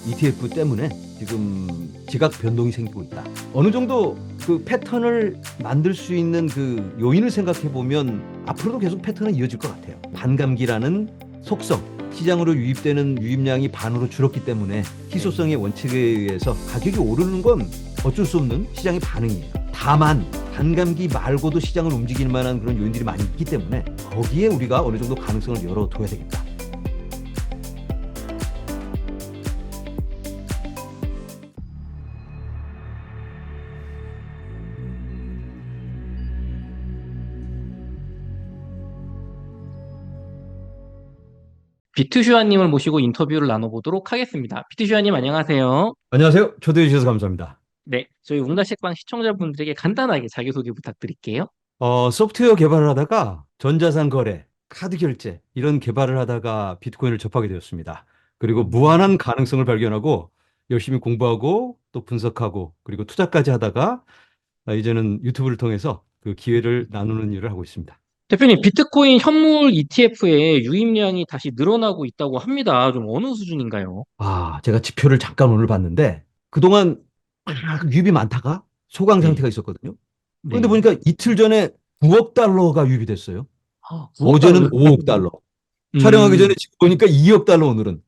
ETF 때문에 지금 지각 변동이 생기고 있다. 어느 정도 그 패턴을 만들 수 있는 그 요인을 생각해 보면 앞으로도 계속 패턴은 이어질 것 같아요. 반감기라는 속성, 시장으로 유입되는 유입량이 반으로 줄었기 때문에 희소성의 원칙에 의해서 가격이 오르는 건 어쩔 수 없는 시장의 반응이에요. 다만 반감기 말고도 시장을 움직일 만한 그런 요인들이 많이 있기 때문에 거기에 우리가 어느 정도 가능성을 열어둬야 되겠다. 비투슈아님을 모시고 인터뷰를 나눠보도록 하겠습니다. 비투슈아님 안녕하세요. 안녕하세요. 초대해 주셔서 감사합니다. 네, 저희 웅다식빵 시청자분들에게 간단하게 자기소개 부탁드릴게요. 소프트웨어 개발을 하다가 전자상 거래, 카드 결제 이런 개발을 하다가 비트코인을 접하게 되었습니다. 그리고 무한한 가능성을 발견하고 열심히 공부하고 또 분석하고 그리고 투자까지 하다가 이제는 유튜브를 통해서 그 기회를 나누는 일을 하고 있습니다. 대표님, 비트코인 현물 ETF의 유입량이 다시 늘어나고 있다고 합니다. 좀 어느 수준인가요? 제가 지표를 잠깐 오늘 봤는데 그동안 유입이 많다가 소강 네, 상태가 있었거든요. 그런데 네. 보니까 이틀 전에 9억 달러가 유입이 됐어요. 9억 어제는 달러요? 5억 달러. 촬영하기 음, 전에 지금 보니까 2억 달러 오늘은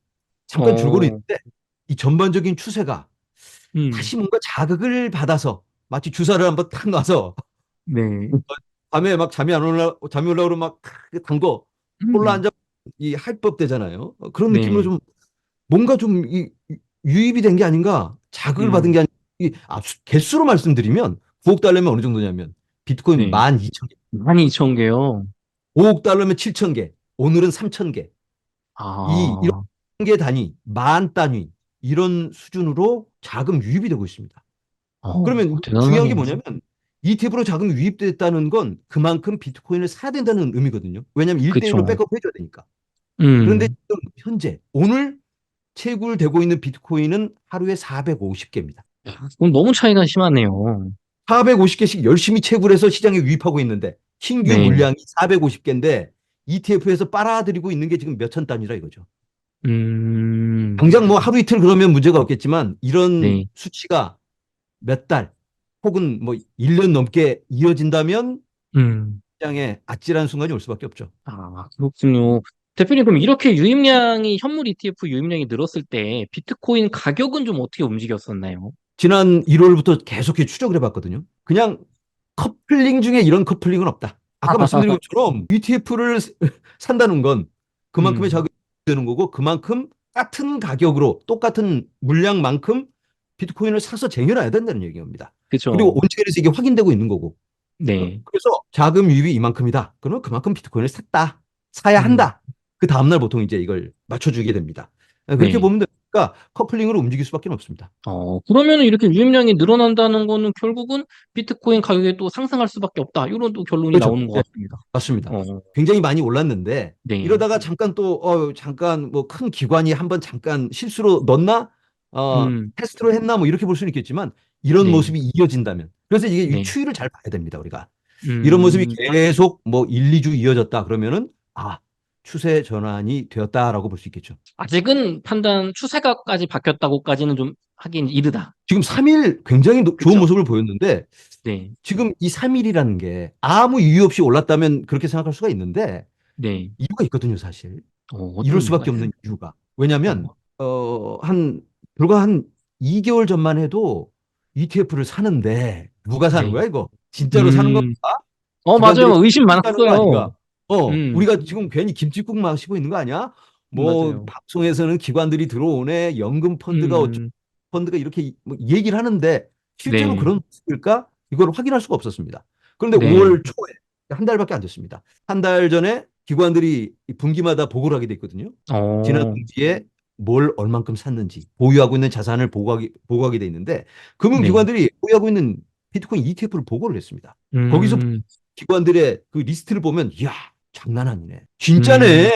잠깐 줄고는 어, 있는데 이 전반적인 추세가 음, 다시 뭔가 자극을 받아서 마치 주사를 한번 탁 놔서 네, 밤에 막 잠이 올라오면 막 단거 홀라 음, 앉아 이 할법 되잖아요. 그런 느낌으로 네, 좀 뭔가 좀 유입이 된 게 아닌가 자극을 받은 음, 게 아닌가 개수로 말씀드리면 9억 달러면 어느 정도냐면 비트코인 네. 12,000개, 12,000개요. 5억 달러면 7,000개, 오늘은 3,000개. 이런 아, 개 단위, 만 단위 이런 수준으로 자금 유입이 되고 있습니다. 그러면 중요한 게 대단하네요. 뭐냐면 ETF로 자금이 유입됐다는 건 그만큼 비트코인을 사야 된다는 의미거든요. 왜냐하면 1대1로 그쵸. 백업 해줘야 되니까. 그런데 음, 지금 현재 오늘 채굴되고 있는 비트코인은 하루에 450개입니다. 그럼 너무 차이가 심하네요. 450개씩 열심히 채굴해서 시장에 유입하고 있는데 신규 네. 물량이 450개인데 ETF에서 빨아들이고 있는 게 지금 몇천 단위라 이거죠. 음, 당장 뭐 하루 이틀 그러면 문제가 없겠지만 이런 네. 수치가 몇 달 혹은 뭐 1년 넘게 이어진다면 음, 시장에 아찔한 순간이 올 수밖에 없죠. 그렇군요. 대표님, 그럼 이렇게 유입량이, 현물 ETF 유입량이 늘었을 때 비트코인 가격은 좀 어떻게 움직였었나요? 지난 1월부터 계속해서 추적을 해봤거든요. 그냥 커플링 중에 이런 커플링은 없다. 아까 말씀드린 것처럼 ETF를 산다는 건 그만큼의 음, 자금이 되는 거고 그만큼 같은 가격으로 똑같은 물량만큼 비트코인을 사서 쟁여놔야 된다는 얘기입니다. 그리고 그쵸. 온체인에서 이게 확인되고 있는 거고. 네. 그래서 자금 유입이 이만큼이다. 그러면 그만큼 비트코인을 샀다. 사야 음, 한다. 그 다음날 보통 이제 이걸 맞춰주게 됩니다. 그렇게 네. 보면 되니까 커플링으로 움직일 수밖에 없습니다. 그러면 이렇게 유입량이 늘어난다는 거는 결국은 비트코인 가격이 또 상승할 수밖에 없다. 이런 또 결론이 그렇죠. 나오는 것 예, 같습니다. 맞습니다. 어, 굉장히 많이 올랐는데 네. 이러다가 잠깐 또 잠깐 뭐 큰 기관이 한번 잠깐 실수로 넣었나 테스트로 했나 뭐 이렇게 볼 수는 있겠지만 이런 네. 모습이 이어진다면 그래서 이게 이 네. 추이를 잘 봐야 됩니다 우리가 이런 모습이 음, 계속 뭐 1, 2주 이어졌다 그러면은 추세 전환이 되었다라고 볼 수 있겠죠. 아직은 판단 추세가까지 바뀌었다고까지는 좀 하긴 이르다. 지금 3일 굉장히 좋은 그쵸? 모습을 보였는데 네. 지금 이 3일이라는 게 아무 이유 없이 올랐다면 그렇게 생각할 수가 있는데 네. 이유가 있거든요, 사실. 이럴 어떤 이유가 수밖에 있어요? 없는 이유가. 왜냐하면 어, 불과 한 2개월 전만 해도 ETF를 사는데 누가 사는 네. 거야, 이거? 진짜로 사는 건가? 음, 기관들이 맞아요. 의심 사는 거 많았어요. 아닌가? 음, 우리가 지금 괜히 김칫국 마시고 있는 거 아니야? 뭐 맞아요. 방송에서는 기관들이 들어오네, 연금 펀드가 음, 펀드가 이렇게 뭐 얘기를 하는데 실제로 네. 그런 모습일까? 이걸 확인할 수가 없었습니다. 그런데 네. 5월 초에 한 달밖에 안 됐습니다. 한 달 전에 기관들이 분기마다 보고를 하게 돼 있거든요. 지난 어, 분기에 뭘 얼만큼 샀는지 보유하고 있는 자산을 보고하게 돼 있는데 네. 금융기관들이 보유하고 있는 비트코인 ETF를 보고를 했습니다. 거기서 음, 기관들의 그 리스트를 보면 이야 장난 아니네. 음, 진짜네.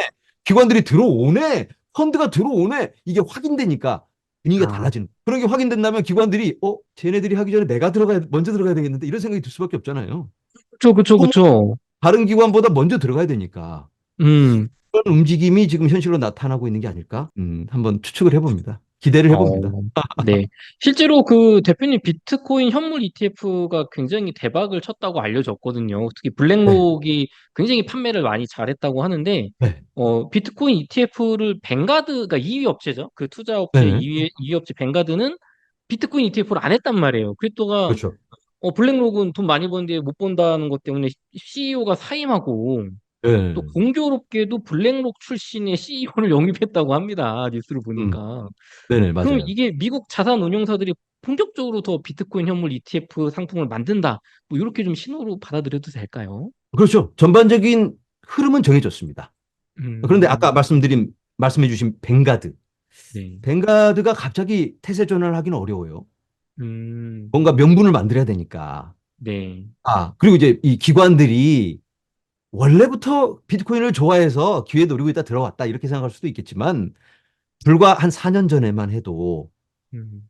기관들이 들어오네. 펀드가 들어오네. 이게 확인되니까 분위기가 아, 달라지는. 그런 게 확인된다면 기관들이 쟤네들이 하기 전에 내가 먼저 들어가야 되겠는데 이런 생각이 들 수밖에 없잖아요. 그쵸, 그쵸, 또 그쵸. 다른 기관보다 먼저 들어가야 되니까 음, 그런 움직임이 지금 현실로 나타나고 있는 게 아닐까? 한번 추측을 해봅니다. 기대를 어, 해봅니다. 네. 실제로 그 대표님 비트코인 현물 ETF가 굉장히 대박을 쳤다고 알려졌거든요. 특히 네, 블랙록이 굉장히 판매를 많이 잘했다고 하는데, 네, 비트코인 ETF를 뱅가드가 2위 업체죠. 그 투자업체 네, 2위 업체 뱅가드는 비트코인 ETF를 안 했단 말이에요. 그랬다가, 그렇죠. 블랙록은 돈 많이 버는데 못 번다는 것 때문에 CEO가 사임하고, 또 네, 공교롭게도 블랙록 출신의 CEO를 영입했다고 합니다. 뉴스를 음, 보니까. 네네, 그럼 맞아요. 이게 미국 자산 운용사들이 본격적으로 더 비트코인 현물 ETF 상품을 만든다. 뭐 이렇게 좀 신호로 받아들여도 될까요? 그렇죠. 전반적인 흐름은 정해졌습니다. 그런데 아까 음, 말씀해주신 뱅가드. 네. 뱅가드가 갑자기 태세 전환을 하기는 어려워요. 음, 뭔가 명분을 만들어야 되니까. 네. 아, 그리고 이제 이 기관들이 원래부터 비트코인을 좋아해서 기회 노리고 있다 들어왔다 이렇게 생각할 수도 있겠지만 불과 한 4년 전에만 해도 음,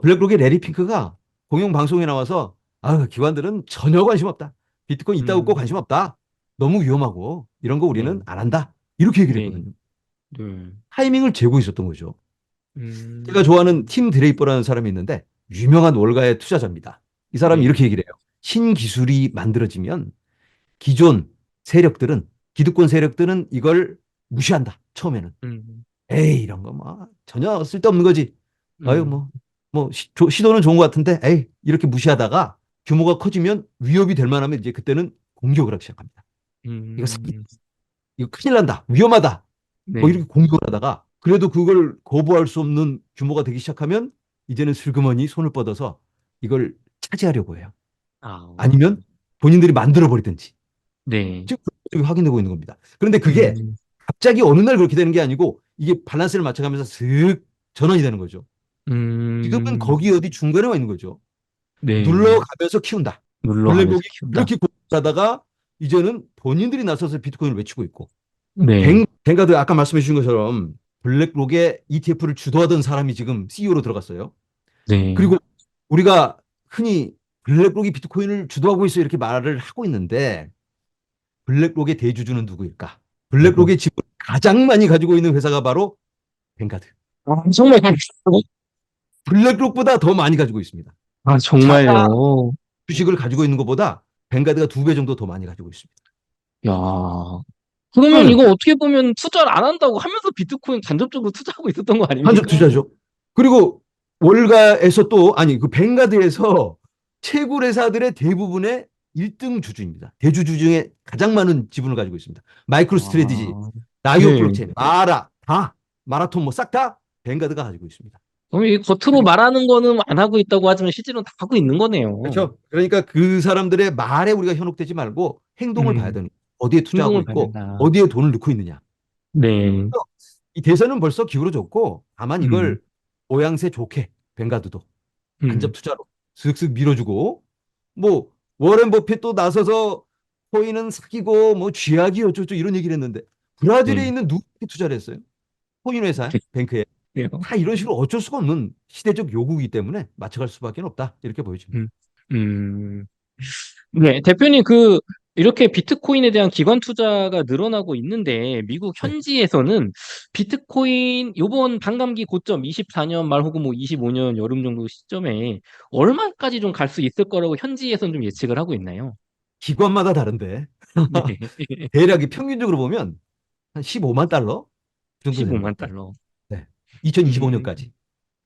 블랙록의 레리 핑크가 공영 방송에 나와서 아, 기관들은 전혀 관심 없다. 비트코인 있다고 없고 관심 음, 없다. 너무 위험하고 이런 거 네. 우리는 안 한다. 이렇게 얘기를 네. 했거든요. 네. 타이밍을 재고 있었던 거죠. 제가 음, 좋아하는 팀 드레이퍼라는 사람이 있는데 유명한 월가의 투자자입니다. 이 사람이 네. 이렇게 얘기를 해요. 신기술이 만들어지면 기존 세력들은 기득권 세력들은 이걸 무시한다. 처음에는. 음, 에이 이런 거 뭐 전혀 쓸데없는 거지. 아유 음, 뭐 시도는 좋은 것 같은데 에이 이렇게 무시하다가 규모가 커지면 위협이 될 만하면 이제 그때는 공격을 하기 시작합니다. 이거 사기, 음, 이거 큰일 난다. 위험하다. 뭐 네. 이렇게 공격을 하다가 그래도 그걸 거부할 수 없는 규모가 되기 시작하면 이제는 슬그머니 손을 뻗어서 이걸 차지하려고 해요. 아, 아니면 본인들이 만들어 버리든지. 네. 지금 그쪽이 확인되고 있는 겁니다. 그런데 그게 음, 갑자기 어느 날 그렇게 되는 게 아니고 이게 밸런스를 맞춰가면서 슥 전환이 되는 거죠. 지금은 음, 거기 어디 중간에 와 있는 거죠. 네. 눌러가면서 키운다. 물러가면서 블랙록이 키운다. 그렇게 고하다가 이제는 본인들이 나서서 비트코인을 외치고 있고 네. 뱅가드 아까 말씀해 주신 것처럼 블랙록의 ETF를 주도하던 사람이 지금 CEO로 들어갔어요. 네. 그리고 우리가 흔히 블랙록이 비트코인을 주도하고 있어 이렇게 말을 하고 있는데 블랙록의 대주주는 누구일까? 누구? 블랙록의 지분을 가장 많이 가지고 있는 회사가 바로 뱅가드. 정말, 블랙록보다 더 많이 가지고 있습니다. 자사 정말요. 주식을 가지고 있는 것보다 뱅가드가 2배 정도 더 많이 가지고 있습니다. 야. 그러면 응, 이거 어떻게 보면 투자를 안 한다고 하면서 비트코인 간접적으로 투자하고 있었던 거 간접 아닙니까? 투자죠. 그리고 월가에서 또 아니 그 뱅가드에서 채굴 회사들의 대부분의 1등 주주입니다. 대주주 중에 가장 많은 지분을 가지고 있습니다. 마이크로 스트래티지, 아, 라이오 네. 블록체인, 마라 다 마라톤 뭐 싹 다 뱅가드가 가지고 있습니다. 그럼 이 겉으로 말하는 거는 안 하고 있다고 하지만 실제로는 다 하고 있는 거네요. 그렇죠. 그러니까 그 사람들의 말에 우리가 현혹되지 말고 행동을 봐야 음, 되니 어디에 투자하고 행동을 봐야 있고 된다. 어디에 돈을 넣고 있느냐. 네. 이 대선은 벌써 기울어졌고 다만 음, 이걸 모양새 좋게 뱅가드도 간접 음, 투자로 슥슥 밀어주고 뭐 워렌 버핏도 나서서 코인은 사기고 뭐 쥐약이 어쩌고 이런 얘기를 했는데 브라질에 네. 있는 누구한테 투자를 했어요? 코인 회사 뱅크에 그래요. 다 이런 식으로 어쩔 수가 없는 시대적 요구이기 때문에 맞춰갈 수밖에 없다 이렇게 보여집니다. 음, 음. 네, 대표님, 이렇게 비트코인에 대한 기관 투자가 늘어나고 있는데, 미국 네. 현지에서는 비트코인 요번 반감기 고점 24년 말 혹은 뭐 25년 여름 정도 시점에 얼마까지 좀 갈 수 있을 거라고 현지에서는 좀 예측을 하고 있나요? 기관마다 다른데 네. 대략이 평균적으로 보면 한 15만 달러 그 정도 되는 것 15만 같아요. 달러. 네. 음, 2025년까지.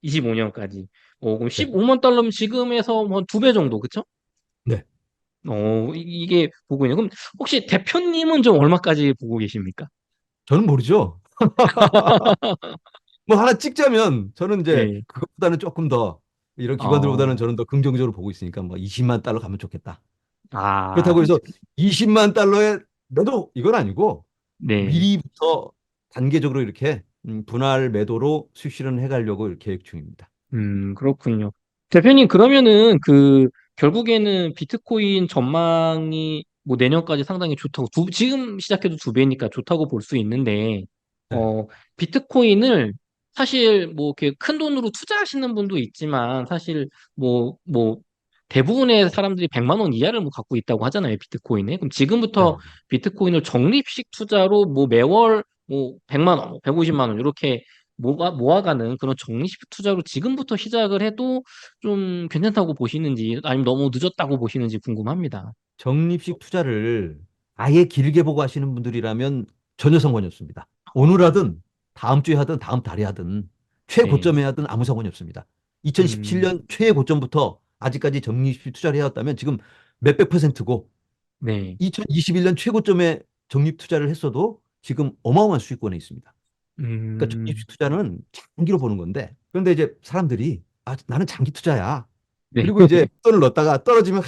25년까지. 그럼 네. 15만 달러면 지금에서 뭐 두 배 정도, 그쵸? 네. 이게 보고 있네요. 그럼 혹시 대표님은 좀 얼마까지 보고 계십니까? 저는 모르죠. 뭐 하나 찍자면 저는 이제 네. 그것보다는 조금 더 이런 기관들보다는 어, 저는 더 긍정적으로 보고 있으니까 뭐 20만 달러 가면 좋겠다. 아, 그렇다고 해서 20만 달러의 매도 이건 아니고 네. 미리부터 단계적으로 이렇게 분할 매도로 수익 실현해 가려고 계획 중입니다. 그렇군요. 대표님, 그러면은 결국에는 비트코인 전망이 뭐 내년까지 상당히 좋다고, 지금 시작해도 두 배니까 좋다고 볼 수 있는데, 네. 비트코인을 사실 뭐 이렇게 큰 돈으로 투자하시는 분도 있지만, 사실 뭐, 대부분의 사람들이 100만 원 이하를 뭐 갖고 있다고 하잖아요, 비트코인에. 그럼 지금부터 네. 비트코인을 적립식 투자로 뭐 매월 뭐 100만 원, 150만 원, 이렇게 모아가는 그런 적립식 투자로 지금부터 시작을 해도 좀 괜찮다고 보시는지 아니면 너무 늦었다고 보시는지 궁금합니다. 적립식 투자를 아예 길게 보고 하시는 분들이라면 전혀 상관이 없습니다. 오늘 어, 하든 다음 주에 하든 다음 달에 하든 네. 최고점에 하든 아무 상관이 없습니다. 음, 2017년 최고점부터 아직까지 적립식 투자를 해왔다면 지금 몇백 퍼센트고 네. 2021년 최고점에 적립 투자를 했어도 지금 어마어마한 수익권에 있습니다. 그러니까 적립식 음, 투자는 장기로 보는 건데 그런데 이제 사람들이 나는 장기 투자야. 네. 그리고 이제 돈을 넣었다가 떨어지면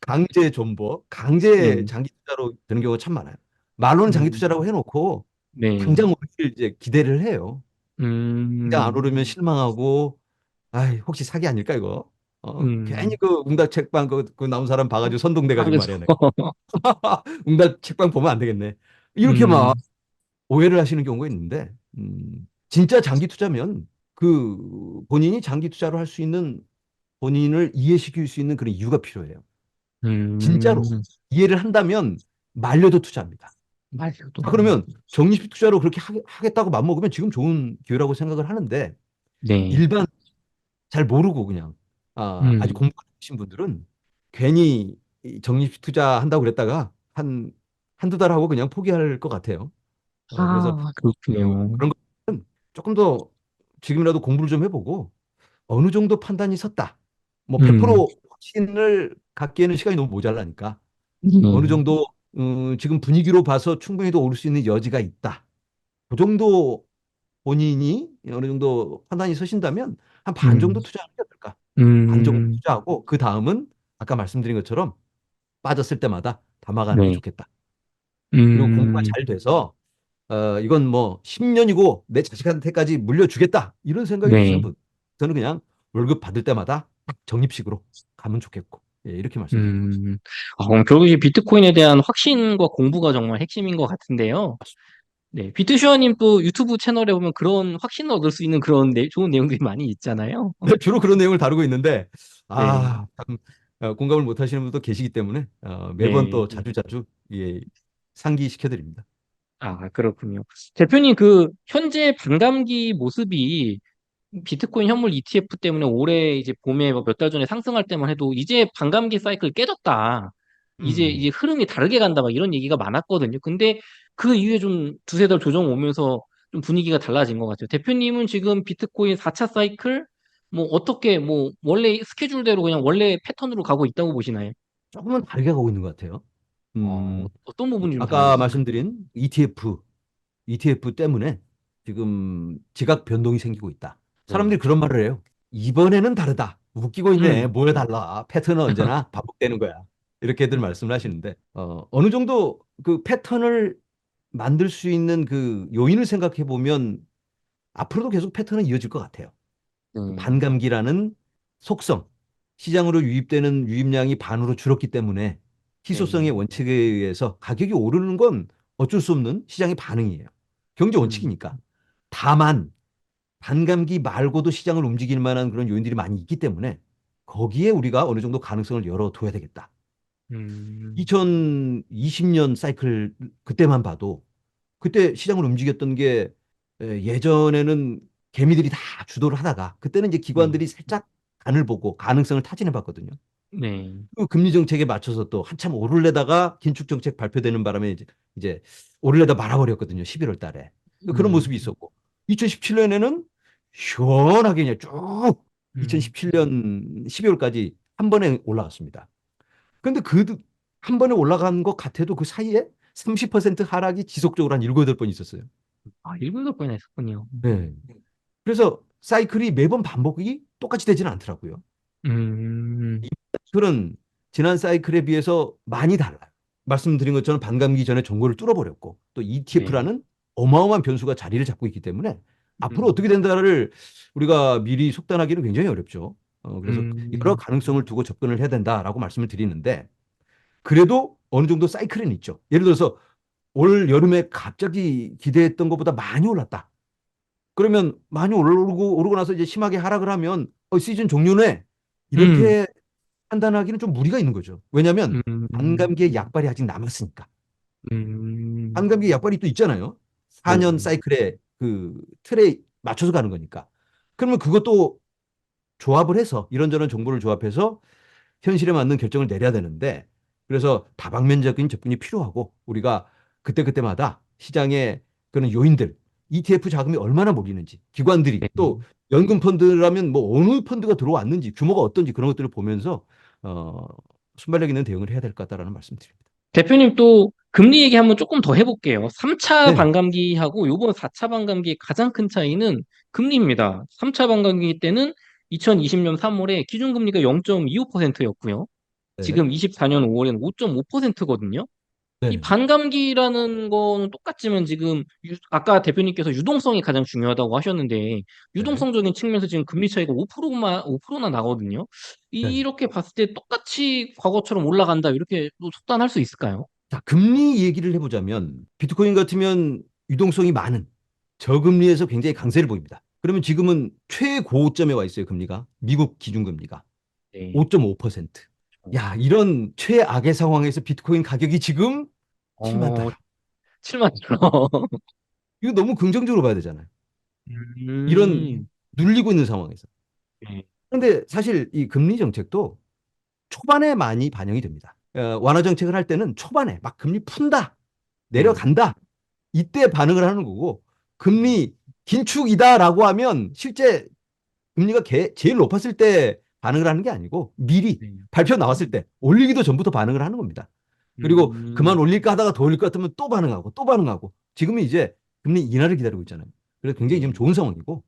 강제 존버, 강제 네. 장기 투자로 되는 경우가 참 많아요. 말로는 장기 음, 투자라고 해놓고 네. 당장 오르길 이제 기대를 해요. 당장 안 음, 오르면 실망하고, 아이, 혹시 사기 아닐까 이거? 괜히 음, 그 웅달 책방 그 나온 사람 봐가지고 선동돼가지고 그래서, 말이야 내가. 웅달 책방 보면 안 되겠네. 이렇게 막 음, 오해를 하시는 경우가 있는데, 진짜 장기 투자면 그 본인이 장기 투자로 할 수 있는 본인을 이해시킬 수 있는 그런 이유가 필요해요. 진짜로 음, 이해를 한다면 말려도 투자합니다. 말도, 자, 그러면 적립식 투자로 그렇게 하겠다고 맘먹으면 지금 좋은 기회라고 생각을 하는데 네. 일반 잘 모르고 그냥 아직 음, 공부 안 하신 분들은 괜히 이 적립식 투자한다고 그랬다가 한두 달 하고 그냥 포기할 것 같아요. 그래서 그렇군요. 그런 거는 조금 더 지금이라도 공부를 좀 해보고 어느 정도 판단이 섰다. 뭐 음, 100% 확신을 갖기에는 시간이 너무 모자라니까 어느 네. 정도 지금 분위기로 봐서 충분히 더 오를 수 있는 여지가 있다. 그 정도 본인이 어느 정도 판단이 서신다면 한 반 음, 정도 투자하는 게 어떨까? 반 정도 음, 투자하고 그 다음은 아까 말씀드린 것처럼 빠졌을 때마다 담아가는 게 네. 좋겠다. 그리고 공부가 음, 잘 돼서 이건 뭐 10년이고 내 자식한테까지 물려주겠다. 이런 생각이 드시는 네. 분. 저는 그냥 월급 받을 때마다 딱 적립식으로 가면 좋겠고. 예, 이렇게 말씀드립니다. 음, 그럼 결국 이 비트코인에 대한 확신과 공부가 정말 핵심인 것 같은데요. 네, 비트슈어님 또 유튜브 채널에 보면 그런 확신을 얻을 수 있는 그런 좋은 내용들이 많이 있잖아요. 네, 주로 그런 내용을 다루고 있는데 네, 참 공감을 못 하시는 분도 계시기 때문에 매번 네. 또 자주자주 예, 상기시켜 드립니다. 그렇군요. 대표님, 그, 현재 반감기 모습이 비트코인 현물 ETF 때문에 올해 이제 봄에 몇 달 전에 상승할 때만 해도 이제 반감기 사이클 깨졌다. 이제 음. 흐름이 다르게 간다. 막 이런 얘기가 많았거든요. 근데 그 이후에 좀 두세 달 조정 오면서 좀 분위기가 달라진 것 같아요. 대표님은 지금 비트코인 4차 사이클 뭐 어떻게 뭐 원래 스케줄대로 그냥 원래 패턴으로 가고 있다고 보시나요? 조금은 다르게 가고 있는 것 같아요. 어떤 부분이 좀 아까 달라졌을까요? 말씀드린 ETF 때문에 지금 지각 변동이 생기고 있다. 네. 사람들이 그런 말을 해요. 이번에는 다르다. 웃기고 있네. 음, 뭐에 달라. 패턴은 언제나 반복되는 거야. 이렇게들 말씀을 하시는데 어느 정도 그 패턴을 만들 수 있는 그 요인을 생각해 보면 앞으로도 계속 패턴은 이어질 것 같아요. 그 네. 반감기라는 속성, 시장으로 유입되는 유입량이 반으로 줄었기 때문에 네. 희소성의 원칙에 의해서 가격이 오르는 건 어쩔 수 없는 시장의 반응이에요. 경제 음, 원칙이니까. 다만 반감기 말고도 시장을 움직일 만한 그런 요인들이 많이 있기 때문에 거기에 우리가 어느 정도 가능성을 열어둬야 되겠다. 음, 2020년 사이클 그때만 봐도 그때 시장을 움직였던 게 예전에는 개미들이 다 주도를 하다가 그때는 이제 네. 기관들이 살짝 간을 보고 가능성을 타진해 봤거든요. 네. 그 금리 정책에 맞춰서 또 한참 오르려다가 긴축 정책 발표되는 바람에 이제 오르려다 말아버렸거든요. 11월 달에. 그런 음, 모습이 있었고 2017년에는 시원하게 그냥 쭉 음. 2017년 12월까지 한 번에 올라갔습니다. 근데 그 한 번에 올라간 것 같아도 그 사이에 30% 하락이 지속적으로 한 7, 8번 있었어요. 일곱 번이나 했었군요. 네. 그래서 사이클이 매번 반복이 똑같이 되지는 않더라고요. 음, 이 사이클은 지난 사이클에 비해서 많이 달라요. 말씀드린 것처럼 반감기 전에 정고를 뚫어버렸고 또 네. ETF라는 어마어마한 변수가 자리를 잡고 있기 때문에 앞으로 음, 어떻게 된다를 우리가 미리 속단하기는 굉장히 어렵죠. 그래서 여러 음, 가능성을 두고 접근을 해야 된다라고 말씀을 드리는데 그래도 어느 정도 사이클은 있죠. 예를 들어서 올 여름에 갑자기 기대했던 것보다 많이 올랐다. 그러면 많이 오르고 나서 이제 심하게 하락을 하면 시즌 종료네. 음, 이렇게 판단하기는 좀 무리가 있는 거죠. 왜냐하면 음, 반감기의 약발이 아직 남았으니까. 음, 반감기의 약발이 또 있잖아요. 네. 4년 사이클에 그 틀에 맞춰서 가는 거니까. 그러면 그것도 조합을 해서 이런저런 정보를 조합해서 현실에 맞는 결정을 내려야 되는데 그래서 다방면적인 접근이 필요하고 우리가 그때그때마다 시장의 그런 요인들 ETF 자금이 얼마나 몰리는지 기관들이 네. 또 연금 펀드라면 뭐 어느 펀드가 들어왔는지 규모가 어떤지 그런 것들을 보면서 순발력 있는 대응을 해야 될 것 같다라는 말씀드립니다. 대표님 또 금리 얘기 한번 조금 더 해볼게요. 3차 네네. 반감기하고 요번 4차 반감기의 가장 큰 차이는 금리입니다. 3차 반감기 때는 2020년 3월에 기준금리가 0.25%였고요. 네. 지금 24년 5월에는 5.5%거든요. 이 네네. 반감기라는 거는 똑같지만 지금 아까 대표님께서 유동성이 가장 중요하다고 하셨는데 네. 유동성적인 측면에서 지금 금리 차이가 5%나 나거든요. 네. 이렇게 봤을 때 똑같이 과거처럼 올라간다 이렇게 또 속단할 수 있을까요? 자, 금리 얘기를 해보자면 비트코인 같으면 유동성이 많은 저금리에서 굉장히 강세를 보입니다. 그러면 지금은 최고점에 와 있어요, 금리가. 미국 기준금리가. 네. 5.5%. 야, 이런 최악의 상황에서 비트코인 가격이 지금 7만 어, 달러. 7만 원. 이거 너무 긍정적으로 봐야 되잖아요. 이런 음, 눌리고 있는 상황에서. 네. 그런데 사실 이 금리 정책도 초반에 많이 반영이 됩니다. 완화 정책을 할 때는 초반에 막 금리 푼다, 네. 내려간다. 이때 반응을 하는 거고 네. 금리 긴축이다라고 하면 실제 금리가 제일 높았을 때 반응을 하는 게 아니고 미리 네. 발표 나왔을 때 올리기도 전부터 반응을 하는 겁니다. 그리고 그만 음, 올릴까 하다가 더 올릴 것 같으면 또 반응하고 또 반응하고 지금은 이제 금리 인하를 기다리고 있잖아요. 그래서 굉장히 지금 네. 좋은 상황이고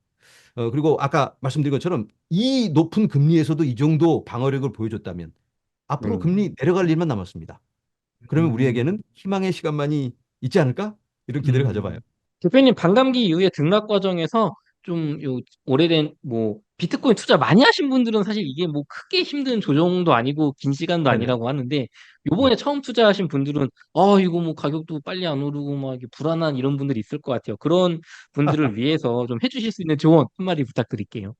그리고 아까 말씀드린 것처럼 이 높은 금리에서도 이 정도 방어력을 보여줬다면 앞으로 네. 금리 내려갈 일만 남았습니다. 그러면 음, 우리에게는 희망의 시간만이 있지 않을까? 이런 기대를 가져봐요. 대표님 반감기 이후에 등락 과정에서 좀 오래된 뭐 비트코인 투자 많이 하신 분들은 사실 이게 뭐 크게 힘든 조정도 아니고 긴 시간도 네네. 아니라고 하는데 네. 요번에 처음 투자하신 분들은 아 이거 뭐 가격도 빨리 안 오르고 막 이렇게 불안한 이런 분들이 있을 것 같아요. 그런 분들을 위해서 좀 해주실 수 있는 조언 한마디 부탁드릴게요.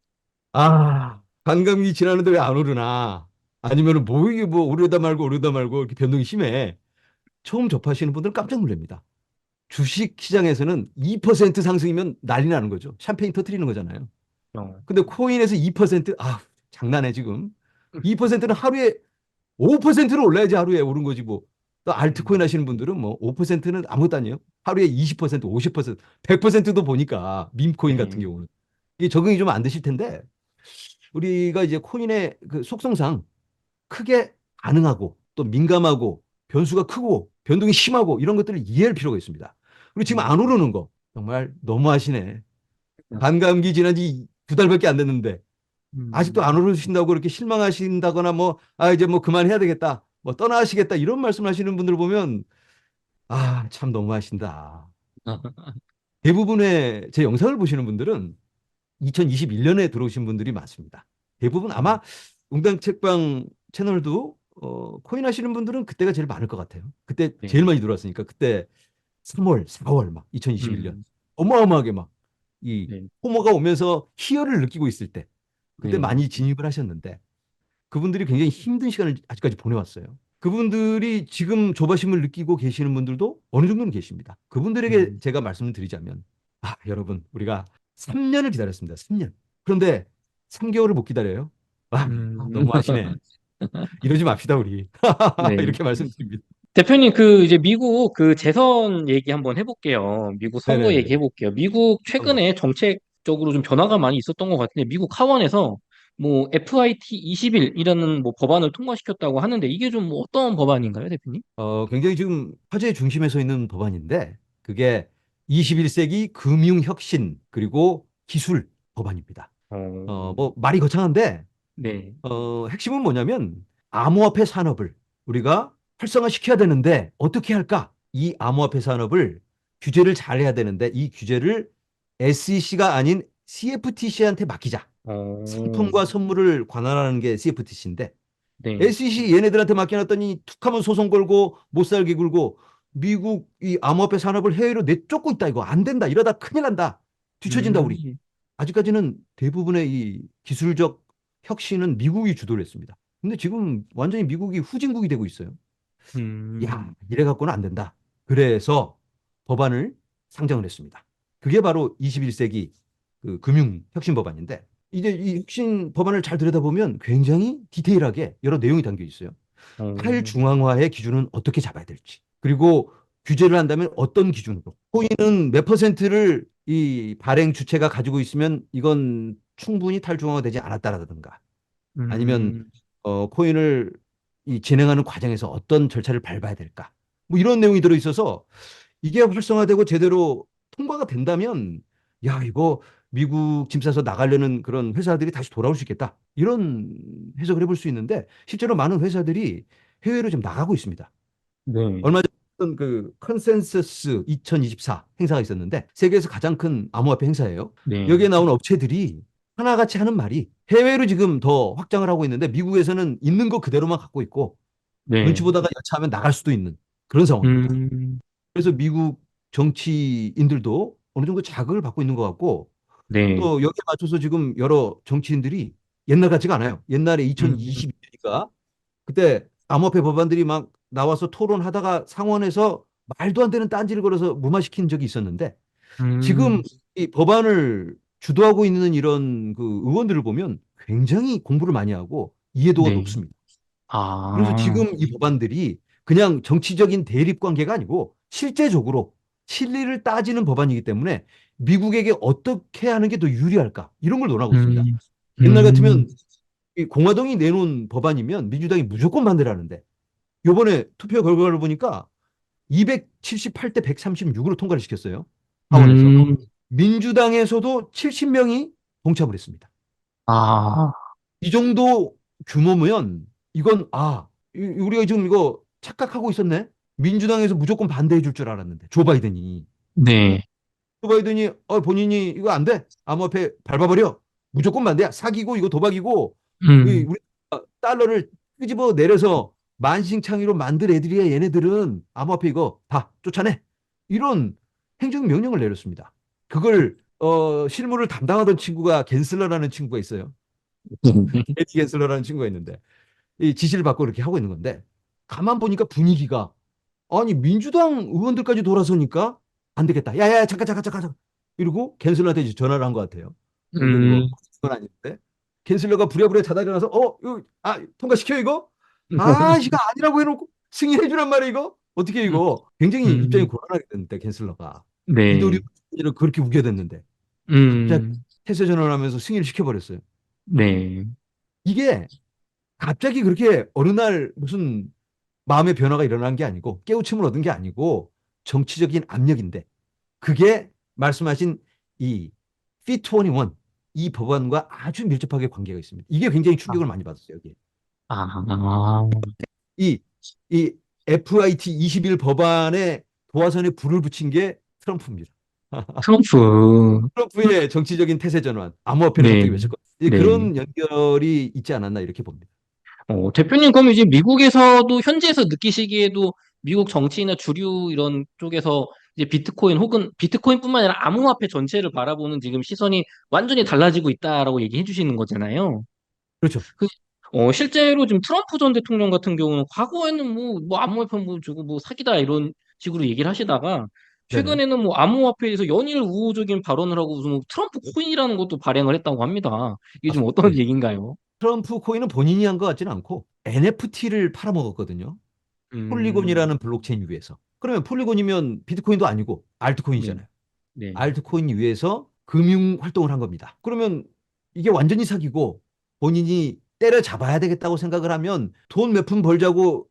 관광이 지나는데 왜 안 오르나? 아니면은 뭐 이게 뭐 오르다 말고 이렇게 변동이 심해. 처음 접하시는 분들은 깜짝 놀랍니다. 주식 시장에서는 2% 상승이면 난리 나는 거죠. 샴페인 터트리는 거잖아요. 어. 근데 코인에서 2%, 장난해 지금. 2%는 하루에 5%는 올라야지 하루에 오른 거지 뭐. 또 알트코인 음, 하시는 분들은 뭐 5%는 아무것도 아니에요. 하루에 20%, 50%, 100%도 보니까 밈코인 같은 네. 경우는 이게 적응이 좀 안 되실 텐데 우리가 이제 코인의 그 속성상 크게 반응하고 또 민감하고 변수가 크고 변동이 심하고 이런 것들을 이해할 필요가 있습니다. 그리고 지금 안 음, 오르는 거 정말 너무하시네. 반감기 지난 지 2달밖에 안 됐는데 아직도 안 음, 오르신다고 그렇게 실망하신다거나 뭐 이제 뭐 그만해야 되겠다. 뭐 떠나시겠다 이런 말씀하시는 분들 보면 참 너무하신다. 대부분의 제 영상을 보시는 분들은 2021년에 들어오신 분들이 많습니다. 대부분 아마 웅당 책방 채널도 코인 하시는 분들은 그때가 제일 많을 것 같아요. 그때 제일 네. 많이 들어왔으니까 그때 3월, 4월 막 2021년 음, 어마어마하게 막 이 네. 호모가 오면서 희열을 느끼고 있을 때 그때 네. 많이 진입을 하셨는데 그분들이 굉장히 힘든 시간을 아직까지 보내왔어요. 그분들이 지금 조바심을 느끼고 계시는 분들도 어느 정도는 계십니다. 그분들에게 음, 제가 말씀을 드리자면, 여러분, 우리가 3년을 기다렸습니다. 3년. 그런데 3개월을 못 기다려요. 음. 너무 하시네. 이러지 맙시다, 우리. 네. 이렇게 말씀드립니다. 대표님, 그, 이제 미국 그 재선 얘기 한번 해볼게요. 미국 선거 얘기 네네네. 해볼게요. 미국 그런 거. 최근에 정책적으로 좀 변화가 많이 있었던 것 같은데, 미국 하원에서 뭐 FIT 21이라는 뭐 법안을 통과시켰다고 하는데, 이게 좀 뭐 어떤 법안인가요, 대표님? 굉장히 지금 화제의 중심에 서 있는 법안인데, 그게 21세기 금융혁신, 그리고 기술 법안입니다. 어, 뭐, 말이 거창한데, 네. 핵심은 뭐냐면 암호화폐 산업을 우리가 활성화시켜야 되는데 어떻게 할까? 이 암호화폐 산업을 규제를 잘 해야 되는데 이 규제를 SEC가 아닌 CFTC한테 맡기자. 어, 상품과 선물을 관할하는 게 CFTC인데 네. SEC 얘네들한테 맡겨놨더니 툭하면 소송 걸고 못 살게 굴고 미국 이 암호화폐 산업을 해외로 내쫓고 있다. 이거 안 된다. 이러다 큰일 난다. 뒤처진다 우리. 음, 아직까지는 대부분의 이 기술적 혁신은 미국이 주도를 했습니다. 근데 지금 완전히 미국이 후진국이 되고 있어요. 음, 야, 이래 갖고는 안 된다. 그래서 법안을 상정을 했습니다. 그게 바로 21세기 그 금융 혁신 법안인데 이제 이 혁신 법안을 잘 들여다보면 굉장히 디테일하게 여러 내용이 담겨 있어요. 어, 탈중앙화의 기준은 어떻게 잡아야 될지. 그리고 규제를 한다면 어떤 기준으로. 코인은 몇 퍼센트를 이 발행 주체가 가지고 있으면 이건 충분히 탈중앙화되지 않았다라든가 아니면 음, 코인을 이 진행하는 과정에서 어떤 절차를 밟아야 될까. 뭐 이런 내용이 들어 있어서 이게 활성화되고 제대로 통과가 된다면 야, 이거 미국 짐 싸서 나가려는 그런 회사들이 다시 돌아올 수 있겠다. 이런 해석을 해볼 수 있는데 실제로 많은 회사들이 해외로 좀 나가고 있습니다. 네, 얼마 전 그 컨센서스 2024 행사가 있었는데 세계에서 가장 큰 암호화폐 행사예요. 네, 여기에 나온 업체들이 하나같이 하는 말이 해외로 지금 더 확장을 하고 있는데 미국에서는 있는 거 그대로만 갖고 있고 눈치 네, 보다가 여차하면 나갈 수도 있는 그런 상황입니다. 음, 그래서 미국 정치인들도 어느 정도 자극을 받고 있는 것 같고 네, 또 여기에 맞춰서 지금 여러 정치인들이 옛날 같지가 않아요. 옛날에 음, 2022년이니까 그때 암호화폐 법안들이 막 나와서 토론하다가 상원에서 말도 안 되는 딴지를 걸어서 무마시킨 적이 있었는데 지금 음, 이 법안을 주도하고 있는 이런 그 의원들을 보면 굉장히 공부를 많이 하고 이해도가 네, 높습니다. 그래서 아, 지금 이 법안들이 그냥 정치적인 대립 관계가 아니고 실제적으로 실리를 따지는 법안이기 때문에 미국에게 어떻게 하는 게 더 유리할까 이런 걸 논하고 있습니다. 음, 옛날 음, 같으면 이 공화당이 내놓은 법안이면 민주당이 무조건 반대하는데 요번에 투표 결과를 보니까 278대 136으로 통과를 시켰어요. 하원에서. 음, 민주당에서도 70명이 동참을 했습니다. 아, 이 정도 규모면 이건 우리가 지금 이거 착각하고 있었네. 민주당에서 무조건 반대해 줄 줄 알았는데 조 바이든이 네, 본인이 이거 안 돼. 암호화폐 밟아버려. 무조건 반대야. 사기고 이거 도박이고 음, 우리 달러를 끄집어 내려서 만신창이로 만들 애들이야. 얘네들은 암호화폐 이거 다 쫓아내. 이런 행정 명령을 내렸습니다. 그걸 실무를 담당하던 친구가 겐슬러라는 친구가 있어요. 에디 겐슬러라는 친구가 있는데 이 지시를 받고 이렇게 하고 있는 건데 가만 보니까 분위기가 아니 민주당 의원들까지 돌아서니까 안 되겠다. 야야 잠깐 잠깐 잠깐 잠깐. 이러고 캔슬러한테 이제 전화를 한 것 같아요. 이거 음, 그건 아닌데 캔슬러가 부랴부랴 자다 일어나서 이거 통과시켜 이거? 아 이거 아니라고 해놓고 승인해 주란 말이야 이거? 어떻게 이거? 굉장히 입장이 음, 곤란하게 됐는데 캔슬러가 이도류 네, 그렇게 우겨댔는데 갑자기 음, 태세 전환을 하면서 승인을 시켜버렸어요. 네, 이게 갑자기 그렇게 어느 날 무슨 마음의 변화가 일어난 게 아니고 깨우침을 얻은 게 아니고 정치적인 압력인데 그게 말씀하신 이 Fit21 이 법안과 아주 밀접하게 관계가 있습니다. 이게 굉장히 충격을 많이 받았어요. 여기. 아, 이, 이 FIT 21 법안에 도화선에 불을 붙인 게 트럼프입니다. 트럼프, 트럼프의 정치적인 태세 전환, 암호화폐를 네, 갑자기 외쳤거든요. 네. 그런 연결이 있지 않았나 이렇게 봅니다. 대표님, 그럼 이제 미국에서도 현지에서 느끼시기에도 미국 정치나 주류 이런 쪽에서 이제 비트코인 혹은 비트코인뿐만 아니라 암호화폐 전체를 바라보는 지금 시선이 완전히 달라지고 있다라고 얘기해 주시는 거잖아요. 그렇죠. 그, 실제로 지금 트럼프 전 대통령 같은 경우는 과거에는 뭐 암호화폐 뭐 주고 뭐 사기다 이런 식으로 얘기를 하시다가 네네. 최근에는 뭐 암호화폐에서 연일 우호적인 발언을 하고 무슨 뭐 트럼프 코인이라는 것도 발행을 했다고 합니다. 이게 좀 맞습니다. 어떤 예. 얘기인가요? 트럼프 코인은 본인이 한 것 같지는 않고 NFT를 팔아먹었거든요. 음, 폴리곤이라는 블록체인 위에서. 그러면 폴리곤이면 비트코인도 아니고 네, 알트코인이잖아요. 네. 알트코인 위에서 금융 활동을 한 겁니다. 그러면 이게 완전히 사기고 본인이 때려잡아야 되겠다고 생각을 하면 돈 몇 푼 벌자고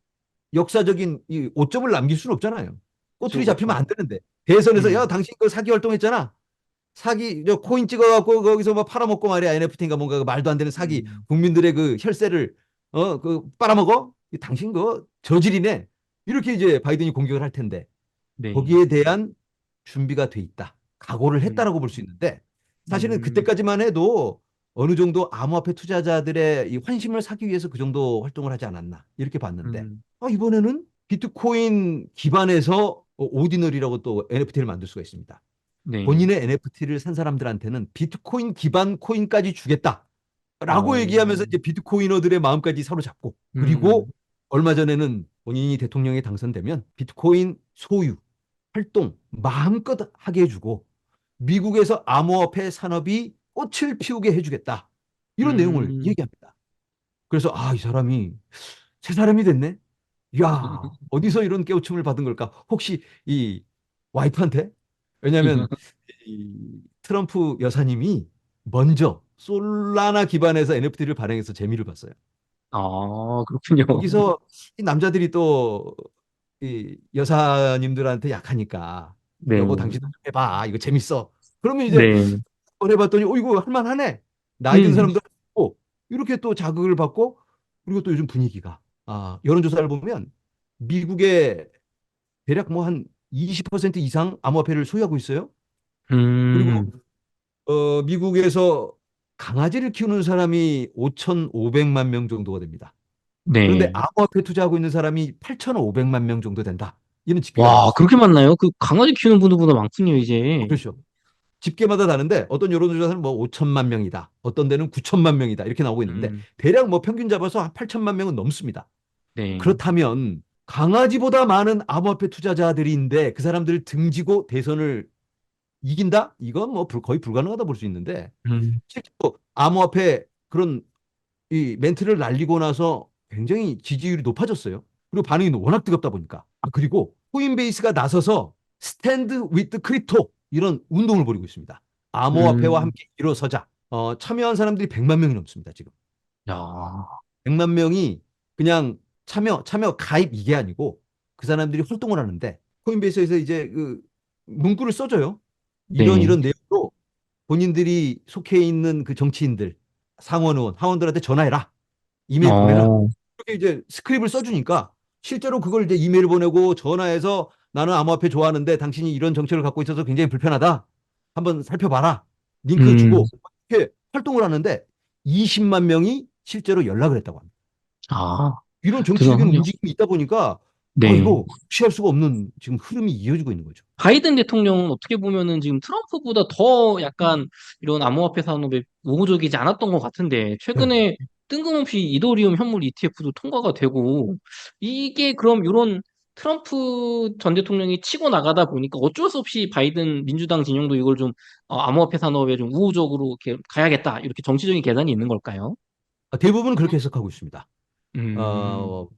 역사적인 이 오점을 남길 수는 없잖아요. 그쵸, 꼬투리 잡히면 그쵸. 안 되는데. 대선에서 야 음, 당신 그 사기 활동했잖아. 사기 저 코인 찍어갖고 거기서 막 팔아먹고 말이야 NFT인가 뭔가 그 말도 안 되는 사기 음, 국민들의 그 혈세를 그 빨아먹어 당신 그 저질이네 이렇게 이제 바이든이 공격을 할 텐데 네. 거기에 대한 준비가 돼 있다 각오를 음, 했다라고 볼 수 있는데 사실은 음, 그때까지만 해도 어느 정도 암호화폐 투자자들의 이 환심을 사기 위해서 그 정도 활동을 하지 않았나 이렇게 봤는데 음, 이번에는 비트코인 기반에서 오디널이라고 또 NFT를 만들 수가 있습니다. 네. 본인의 NFT를 산 사람들한테는 비트코인 기반 코인까지 주겠다라고 어, 얘기하면서 이제 비트코이너들의 마음까지 사로잡고 그리고 음, 얼마 전에는 본인이 대통령에 당선되면 비트코인 소유 활동 마음껏 하게 해주고 미국에서 암호화폐 산업이 꽃을 피우게 해주겠다. 이런 내용을 음. 얘기합니다. 그래서 이 사람이 새 사람이 됐네. 야, 어디서 이런 깨우침을 받은 걸까? 혹시 이 와이프한테? 왜냐하면 이 트럼프 여사님이 먼저 솔라나 기반에서 NFT를 발행해서 재미를 봤어요. 아, 그렇군요. 거기서 이 남자들이 또 이 여사님들한테 약하니까 여보 네. 당신도 좀 해봐. 이거 재밌어. 그러면 이제 네. 한번 해봤더니 이거 할만하네. 나이 든 음. 사람도 하고 이렇게 또 자극을 받고 그리고 또 요즘 분위기가 여론조사를 보면 미국의 대략 뭐 한 20% 이상 암호화폐를 소유하고 있어요. 그리고 음. 미국에서 강아지를 키우는 사람이 5,500만 명 정도가 됩니다. 그런데 네. 암호화폐 투자하고 있는 사람이 8,500만 명 정도 된다. 이런 집계가 나오고 와, 있어요. 그렇게 많나요? 그 강아지 키우는 분들보다 많군요, 이제. 그렇죠. 집계마다 다른데 어떤 여론조사는 뭐 5천만 명이다. 어떤 데는 9천만 명이다. 이렇게 나오고 있는데 음. 대략 뭐 평균 잡아서 한 8천만 명은 넘습니다. 네. 그렇다면 강아지보다 많은 암호화폐 투자자들인데 그 사람들을 등지고 대선을 이긴다? 이건 뭐 거의 불가능하다 볼 수 있는데 음. 실제로 암호화폐 그런 이 멘트를 날리고 나서 굉장히 지지율이 높아졌어요. 그리고 반응이 워낙 뜨겁다 보니까. 그리고 코인베이스가 나서서 스탠드 위드 크립토 이런 운동을 벌이고 있습니다. 암호화폐와 음. 함께 일어서자. 참여한 사람들이 100만 명이 넘습니다, 지금. 야. 100만 명이 그냥 참여 가입 이게 아니고 그 사람들이 활동을 하는데 코인베이스에서 이제 그 문구를 써줘요. 이런 네. 이런 내용으로 본인들이 속해 있는 그 정치인들, 상원 의원, 하원들한테 전화해라. 이메일 보내라. 어. 이렇게 이제 스크립을 써주니까 실제로 그걸 이제 이메일 보내고 전화해서 나는 암호화폐 좋아하는데 당신이 이런 정책을 갖고 있어서 굉장히 불편하다. 한번 살펴봐라. 링크 음. 주고 이렇게 활동을 하는데 20만 명이 실제로 연락을 했다고 합니다. 아, 이런 정치적인 대단하네요. 움직임이 있다 보니까 네. 이거 무시할 수가 없는 지금 흐름이 이어지고 있는 거죠. 바이든 대통령은 어떻게 보면은 지금 트럼프보다 더 약간 이런 암호화폐 산업에 우호적이지 않았던 것 같은데, 네. 최근에 뜬금없이 이더리움 현물 ETF도 통과가 되고, 이게 그럼 이런 트럼프 전 대통령이 치고 나가다 보니까 어쩔 수 없이 바이든 민주당 진영도 이걸 좀 암호화폐 산업에 좀 우호적으로 이렇게 가야겠다. 이렇게 정치적인 계산이 있는 걸까요? 대부분 그렇게 해석하고 있습니다. 음. 뭐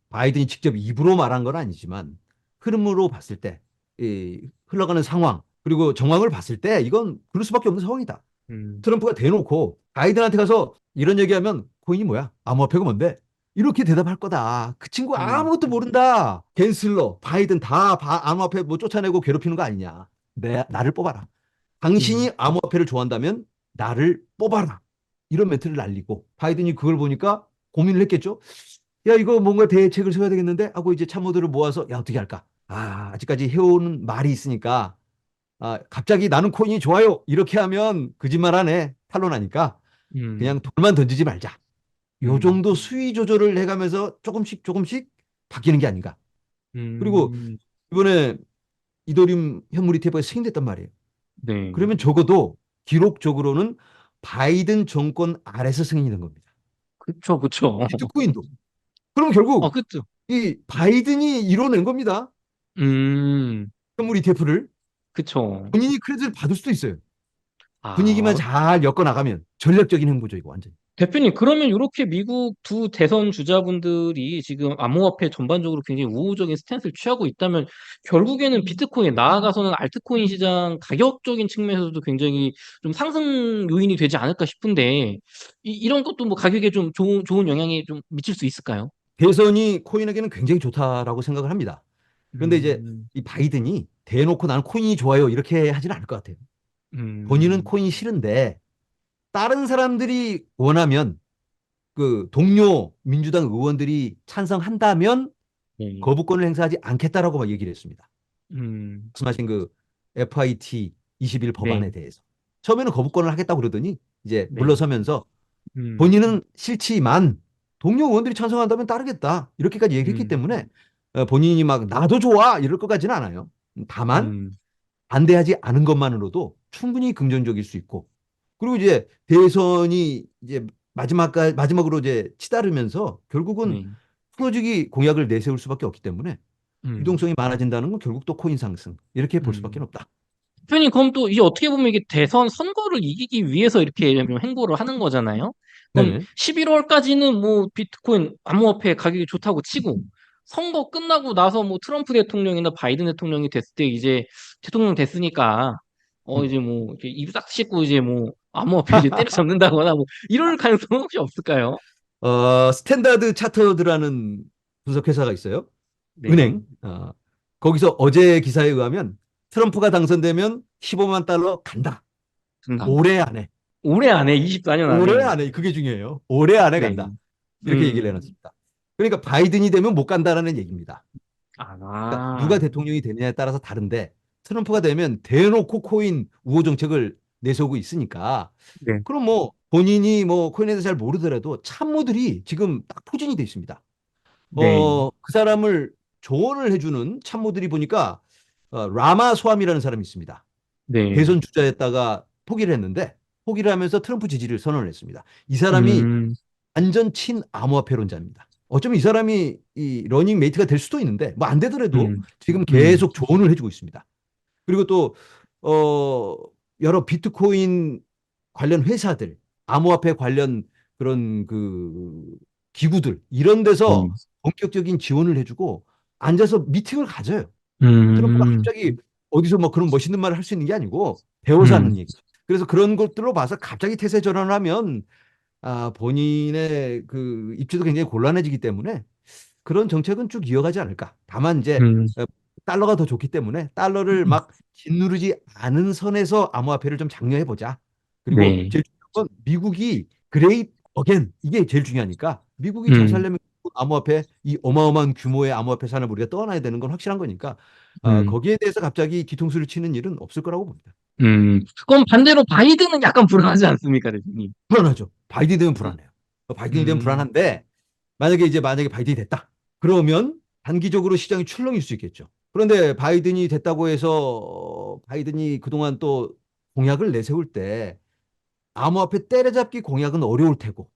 바이든이 직접 입으로 말한 건 아니지만 흐름으로 봤을 때, 이 흘러가는 상황, 그리고 정황을 봤을 때 이건 그럴 수밖에 없는 상황이다. 음. 트럼프가 대놓고 바이든한테 가서 이런 얘기하면 코인이 뭐야? 암호화폐가 뭔데? 이렇게 대답할 거다. 그 친구 음. 아무것도 모른다. 겐슬러, 바이든 다 암호화폐 뭐 쫓아내고 괴롭히는 거 아니냐. 나를 뽑아라. 음. 당신이 암호화폐를 좋아한다면 나를 뽑아라. 이런 멘트를 날리고 바이든이 그걸 보니까 고민을 했겠죠. 야, 이거 뭔가 대책을 세워야 되겠는데 하고 이제 참모들을 모아서 야, 어떻게 할까? 아직까지 해오는 말이 있으니까 갑자기 나는 코인이 좋아요. 이렇게 하면 거짓말하네. 탄론하니까 음. 그냥 돌만 던지지 말자. 요 음. 정도 수위 조절을 해가면서 조금씩 조금씩 바뀌는 게 아닌가. 그리고 음. 이번에 이더리움 현물 ETF가 승인됐단 말이에요. 네. 그러면 적어도 기록적으로는 바이든 정권 아래서 승인이 된 겁니다. 그쵸, 그쵸. 비트코인도. 그럼 아, 결국 그쵸. 이 바이든이 이뤄낸 겁니다. 음. 현물 ETF를. 그쵸. 본인이 크레딧을 받을 수도 있어요. 분위기만 아, 잘 엮어 나가면 전략적인 행보죠, 이거 완전히. 대표님, 그러면 이렇게 미국 두 대선 주자분들이 지금 암호화폐 전반적으로 굉장히 우호적인 스탠스를 취하고 있다면 결국에는 비트코인, 나아가서는 알트코인 시장 가격적인 측면에서도 굉장히 좀 상승 요인이 되지 않을까 싶은데 이런 것도 뭐 가격에 좀 좋은 영향이 좀 미칠 수 있을까요? 대선이 코인에게는 굉장히 좋다라고 생각을 합니다. 그런데 이제 음. 이 바이든이 대놓고 나는 코인이 좋아요 이렇게 하지는 않을 것 같아요. 본인은 음. 코인이 싫은데 다른 사람들이 원하면 그 동료 민주당 의원들이 찬성한다면 네. 거부권을 행사하지 않겠다라고 막 얘기를 했습니다. 음. 말씀하신 그 FIT 21 네. 법안에 대해서. 처음에는 거부권을 하겠다고 그러더니 이제 네. 물러서면서 음. 본인은 싫지만 동료 의원들이 찬성한다면 따르겠다. 이렇게까지 얘기했기 음. 때문에 본인이 막 나도 좋아 이럴 것 같지는 않아요. 다만 음. 반대하지 않은 것만으로도 충분히 긍정적일 수 있고 그리고 이제 대선이 이제 마지막으로 이제 치달으면서 결국은 네. 풀어주기 공약을 내세울 수밖에 없기 때문에 음. 유동성이 많아진다는 건 결국 또 코인 상승 이렇게 볼 수밖에 음. 없다. 대표님, 그럼 또 이제 어떻게 보면 이게 대선 선거를 이기기 위해서 이렇게 좀 행보를 하는 거잖아요. 그럼 네네. 11월까지는 뭐 비트코인 암호화폐 가격이 좋다고 치고 선거 끝나고 나서 뭐 트럼프 대통령이나 바이든 대통령이 됐을 때 이제 대통령 됐으니까 음. 이제 뭐 이렇게 입싹 씻고 이제 뭐 암호화폐 이제 때려잡는다거나 뭐 이럴 가능성은 혹시 없을까요? 스탠다드 차터드라는 분석 회사가 있어요. 네. 은행. 거기서 어제 기사에 의하면 트럼프가 당선되면 15만 달러 간다. 정답. 올해 안에. 올해 안에 24년 올해 안에. 안에. 그게 중요해요. 올해 안에 네. 간다. 이렇게 얘기를 음. 해놨습니다. 그러니까 바이든이 되면 못 간다라는 얘기입니다. 그러니까 누가 아. 대통령이 되느냐에 따라서 다른데 트럼프가 되면 대놓고 코인 우호 정책을 내세우고 있으니까 네. 그럼 뭐 본인이 뭐 코인에 대해서 잘 모르더라도 참모들이 지금 딱 포진이 돼 있습니다. 네. 그 사람을 조언을 해주는 참모들이 보니까 라마 소암이라는 사람이 있습니다. 네. 대선 주자였다가 포기를 했는데 포기를 하면서 트럼프 지지를 선언을 했습니다. 이 사람이 음. 완전 친 암호화폐론자입니다. 어쩌면 이 사람이 이 러닝 메이트가 될 수도 있는데 뭐 안 되더라도 음. 지금 음. 계속 조언을 해주고 있습니다. 그리고 또 어, 여러 비트코인 관련 회사들, 암호화폐 관련 그런 그 기구들 이런 네. 데서 본격적인 지원을 해주고 앉아서 미팅을 가져요. 트럼프가 음. 갑자기 어디서 뭐 그런 멋있는 말을 할 수 있는 게 아니고 배워서 음. 하는 얘기. 그래서 그런 것들로 봐서 갑자기 태세 전환을 하면 본인의 그 입지도 굉장히 곤란해지기 때문에 그런 정책은 쭉 이어가지 않을까. 다만 이제 음. 달러가 더 좋기 때문에 달러를 막 짓누르지 않은 선에서 암호화폐를 좀 장려해 보자. 그리고 네. 제일 중요한 건 미국이 그레이트 어겐 이게 제일 중요하니까 미국이 잘 음. 살려면 암호화폐 이 어마어마한 규모의 암호화폐 산업을 우리가 떠나야 되는 건 확실한 거니까 음. 거기에 대해서 갑자기 뒤통수를 치는 일은 없을 거라고 봅니다. 그럼 반대로 바이든은 약간 불안하지 않습니까, 대표님? 불안하죠. 바이든이 되면 음. 불안해요. 바이든이 되면 음. 불안한데 만약에 바이든이 됐다. 그러면 단기적으로 시장이 출렁일 수 있겠죠. 그런데 바이든이 됐다고 해서 바이든이 그동안 또 공약을 내세울 때 암호화폐 때려잡기 공약은 어려울 테고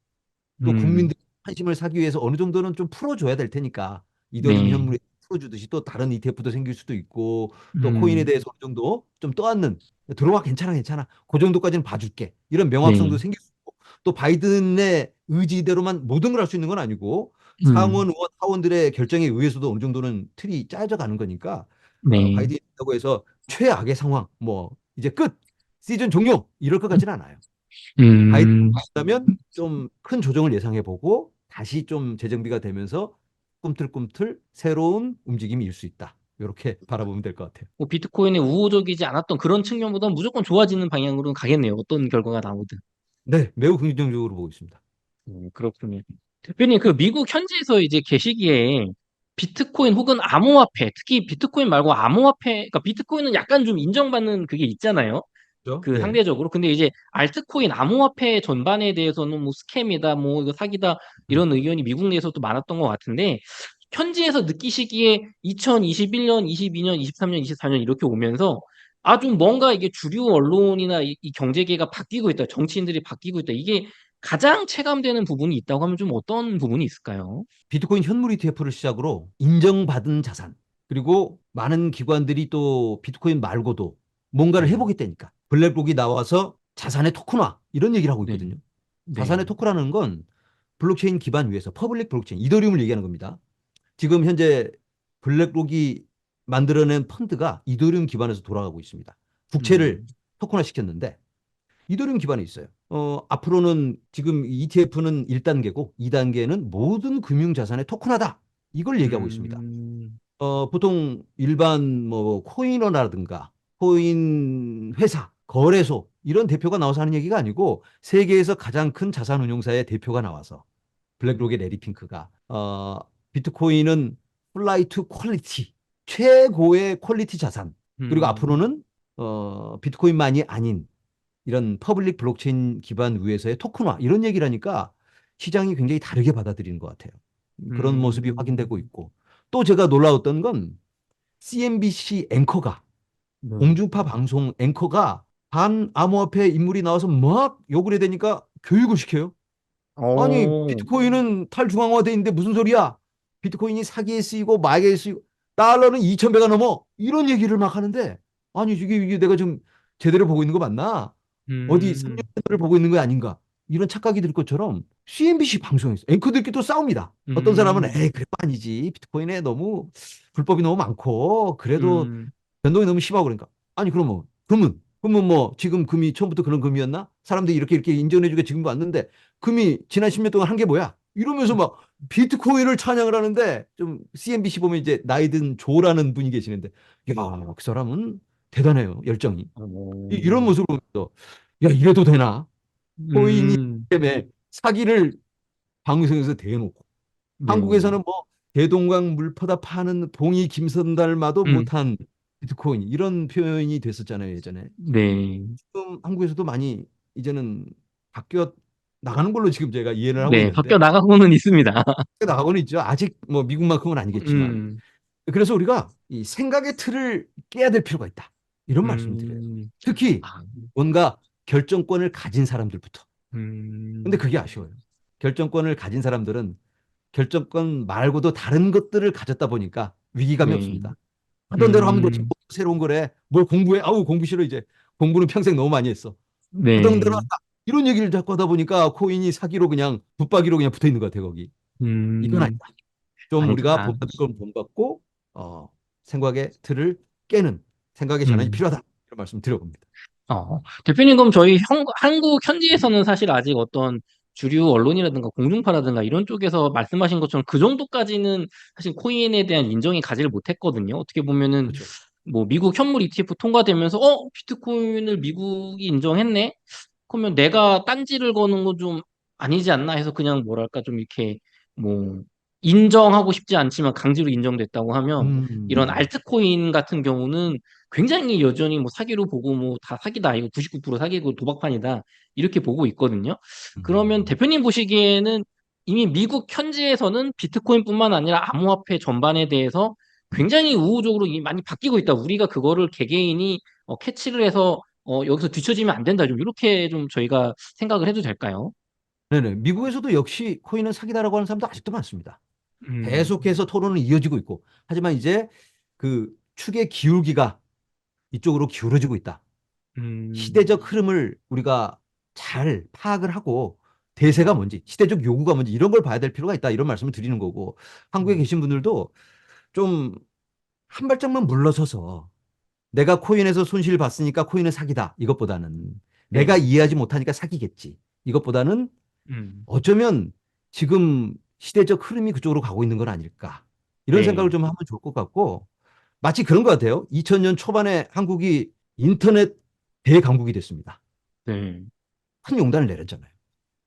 또 음. 국민들 관심을 사기 위해서 어느 정도는 좀 풀어줘야 될 테니까 이더리움 네. 현물에 풀어주듯이 또 다른 ETF도 생길 수도 있고 또 코인에 음. 대해서 어느 정도 좀 떠안는 들어와 괜찮아 괜찮아 그 정도까지는 봐줄게 이런 명확성도 네. 생길 수 있고 또 바이든의 의지대로만 모든 걸 할 수 있는 건 아니고 음. 상원 의원 사원들의 결정에 의해서도 어느 정도는 틀이 짜져 가는 거니까 네. 바이든이 된다고 해서 최악의 상황 뭐 이제 끝 시즌 종료 이럴 것 같지는 않아요. 바이든 음. 다면 좀 큰 조정을 예상해 보고 다시 좀 재정비가 되면서 꿈틀꿈틀 새로운 움직임이 일 수 있다. 이렇게 바라보면 될 것 같아요. 뭐 비트코인에 우호적이지 않았던 그런 측면보다 무조건 좋아지는 방향으로는 가겠네요. 어떤 결과가 나오든. 네, 매우 긍정적으로 보고 있습니다. 그렇군요. 대표님, 그 미국 현지에서 이제 계시기에 비트코인 혹은 암호화폐, 특히 비트코인 말고 암호화폐, 그러니까 비트코인은 약간 좀 인정받는 그게 있잖아요. 그렇죠? 그 예. 상대적으로. 근데 이제 알트코인, 암호화폐 전반에 대해서는 뭐 스캠이다, 뭐 이거 사기다, 음. 이런 의견이 미국 내에서도 많았던 것 같은데, 현지에서 느끼시기에 2021년, 22년, 23년, 24년 이렇게 오면서 좀 뭔가 이게 주류 언론이나 이 경제계가 바뀌고 있다, 정치인들이 바뀌고 있다, 이게 가장 체감되는 부분이 있다고 하면 좀 어떤 부분이 있을까요? 비트코인 현물 ETF를 시작으로 인정받은 자산 그리고 많은 기관들이 또 비트코인 말고도 뭔가를 네, 해보겠다니까 블랙록이 나와서 자산의 토큰화 이런 얘기를 하고 네, 있거든요. 네. 자산의 토큰화라는 건 블록체인 기반 위에서 퍼블릭 블록체인 이더리움을 얘기하는 겁니다. 지금 현재 블랙록이 만들어낸 펀드가 이더리움 기반에서 돌아가고 있습니다. 국채를 음. 토큰화 시켰는데 이더리움 기반에 있어요. 앞으로는 지금 ETF는 1단계고 2단계는 모든 금융자산의 토큰화다. 이걸 얘기하고 있습니다. 음. 보통 일반 뭐 코인어라든가 코인 회사, 거래소 이런 대표가 나와서 하는 얘기가 아니고 세계에서 가장 큰 자산운용사의 대표가 나와서 블랙록의 레리 핑크가 비트코인은 플라이트 퀄리티 최고의 퀄리티 자산 그리고 음. 앞으로는 비트코인만이 아닌 이런 퍼블릭 블록체인 기반 위에서의 토큰화 이런 얘기를 하니까 시장이 굉장히 다르게 받아들이는 것 같아요. 그런 모습이 확인되고 음. 있고 또 제가 놀라웠던 건 CNBC 앵커가 네. 공중파 방송 앵커가 반 암호화폐 인물이 나와서 막 욕을 해야 되니까 교육을 시켜요. 아니 어. 비트코인은 탈중앙화돼 있는데 무슨 소리야? 비트코인이 사기에 쓰이고 마개에 쓰이고 달러는 2,000배가 넘어 이런 얘기를 막 하는데 아니 이게 내가 좀 제대로 보고 있는 거 맞나? 어디 3년 음, 채널을 보고 있는 거 아닌가? 이런 착각이 들 것처럼 CNBC 방송에서 앵커들끼리 또 싸웁니다. 어떤 사람은 음, 에이 그래도 아니지. 비트코인에 너무 불법이 너무 많고 그래도 음, 변동이 너무 심하고 그러니까 아니 그러면 금은 뭐 지금 금이 처음부터 그런 금이었나? 사람들이 이렇게 인정해주게 지금 왔는데 금이 지난 10년 동안 한 게 뭐야? 이러면서 막 비트코인을 찬양을 하는데 좀 CNBC 보면 이제 나이 든 조라는 분이 계시는데 야, 그 사람은 대단해요. 열정이. 이런 어, 모습을 보면서 야, 이래도 되나? 코인이 음, 때문에 사기를 방송에서 대놓고 네, 한국에서는 뭐 대동강 물퍼다 파는 봉이 김선달마도 음, 못한 비트코인 이런 표현이 됐었잖아요 예전에. 네, 지금 한국에서도 많이 이제는 바뀌어 나가는 걸로 지금 제가 이해를 하고 네, 있는데 바뀌어 나가고는 있습니다. 나가고는 있죠. 아직 뭐 미국만큼은 아니겠지만. 음, 그래서 우리가 이 생각의 틀을 깨야 될 필요가 있다. 이런 말씀을 드려요. 음, 특히 아, 뭔가 결정권을 가진 사람들부터. 근데 음, 그게 아쉬워요. 결정권을 가진 사람들은 결정권 말고도 다른 것들을 가졌다 보니까 위기감이 네, 없습니다. 하던 대로 하면 되지. 음, 뭐 새로운 거래. 뭘 공부해? 아우 공부 싫어 이제. 공부는 평생 너무 많이 했어. 하던 대로 네, 한다. 이런 얘기를 자꾸 하다 보니까 코인이 사기로 그냥 붙박이로 그냥 붙어 있는 것 같아요 거기. 이건 음, 아니다. 좀 아니다, 우리가 본받을 건 본받고 생각의 틀을 깨는 생각의 전환이 음. 필요하다. 이런 말씀 드려봅니다. 대표님, 그럼 저희 한국 현지에서는 사실 아직 어떤 주류 언론이라든가 공중파라든가 이런 쪽에서 말씀하신 것처럼 그 정도까지는 사실 코인에 대한 인정이 가지를 못했거든요. 어떻게 보면은 그렇죠. 뭐 미국 현물 ETF 통과되면서 비트코인을 미국이 인정했네? 그러면 내가 딴지를 거는 거 좀 아니지 않나 해서 그냥 뭐랄까 좀 이렇게 뭐 인정하고 싶지 않지만 강제로 인정됐다고 하면 이런 음, 알트코인 같은 경우는 굉장히 여전히 뭐 사기로 보고 뭐 다 사기다 이거 99% 사기고 도박판이다 이렇게 보고 있거든요. 그러면 음. 대표님 보시기에는 이미 미국 현지에서는 비트코인뿐만 아니라 암호화폐 전반에 대해서 굉장히 우호적으로 이미 많이 바뀌고 있다. 우리가 그거를 개개인이 캐치를 해서 여기서 뒤처지면 안 된다. 좀 이렇게 좀 저희가 생각을 해도 될까요? 네네. 미국에서도 역시 코인은 사기다라고 하는 사람도 아직도 많습니다. 음, 계속해서 토론은 이어지고 있고. 하지만 이제 그 축의 기울기가 이쪽으로 기울어지고 있다. 음, 시대적 흐름을 우리가 잘 파악을 하고 대세가 뭔지, 시대적 요구가 뭔지 이런 걸 봐야 될 필요가 있다. 이런 말씀을 드리는 거고. 한국에 음, 계신 분들도 좀 한 발짝만 물러서서 내가 코인에서 손실 봤으니까 코인은 사기다. 이것보다는 내가 네, 이해하지 못하니까 사기겠지. 이것보다는 음, 어쩌면 지금 시대적 흐름이 그쪽으로 가고 있는 건 아닐까. 이런 생각을 네, 좀 하면 좋을 것 같고 마치 그런 것 같아요. 2000년 초반에 한국이 인터넷 대강국이 됐습니다. 네, 큰 용단을 내렸잖아요.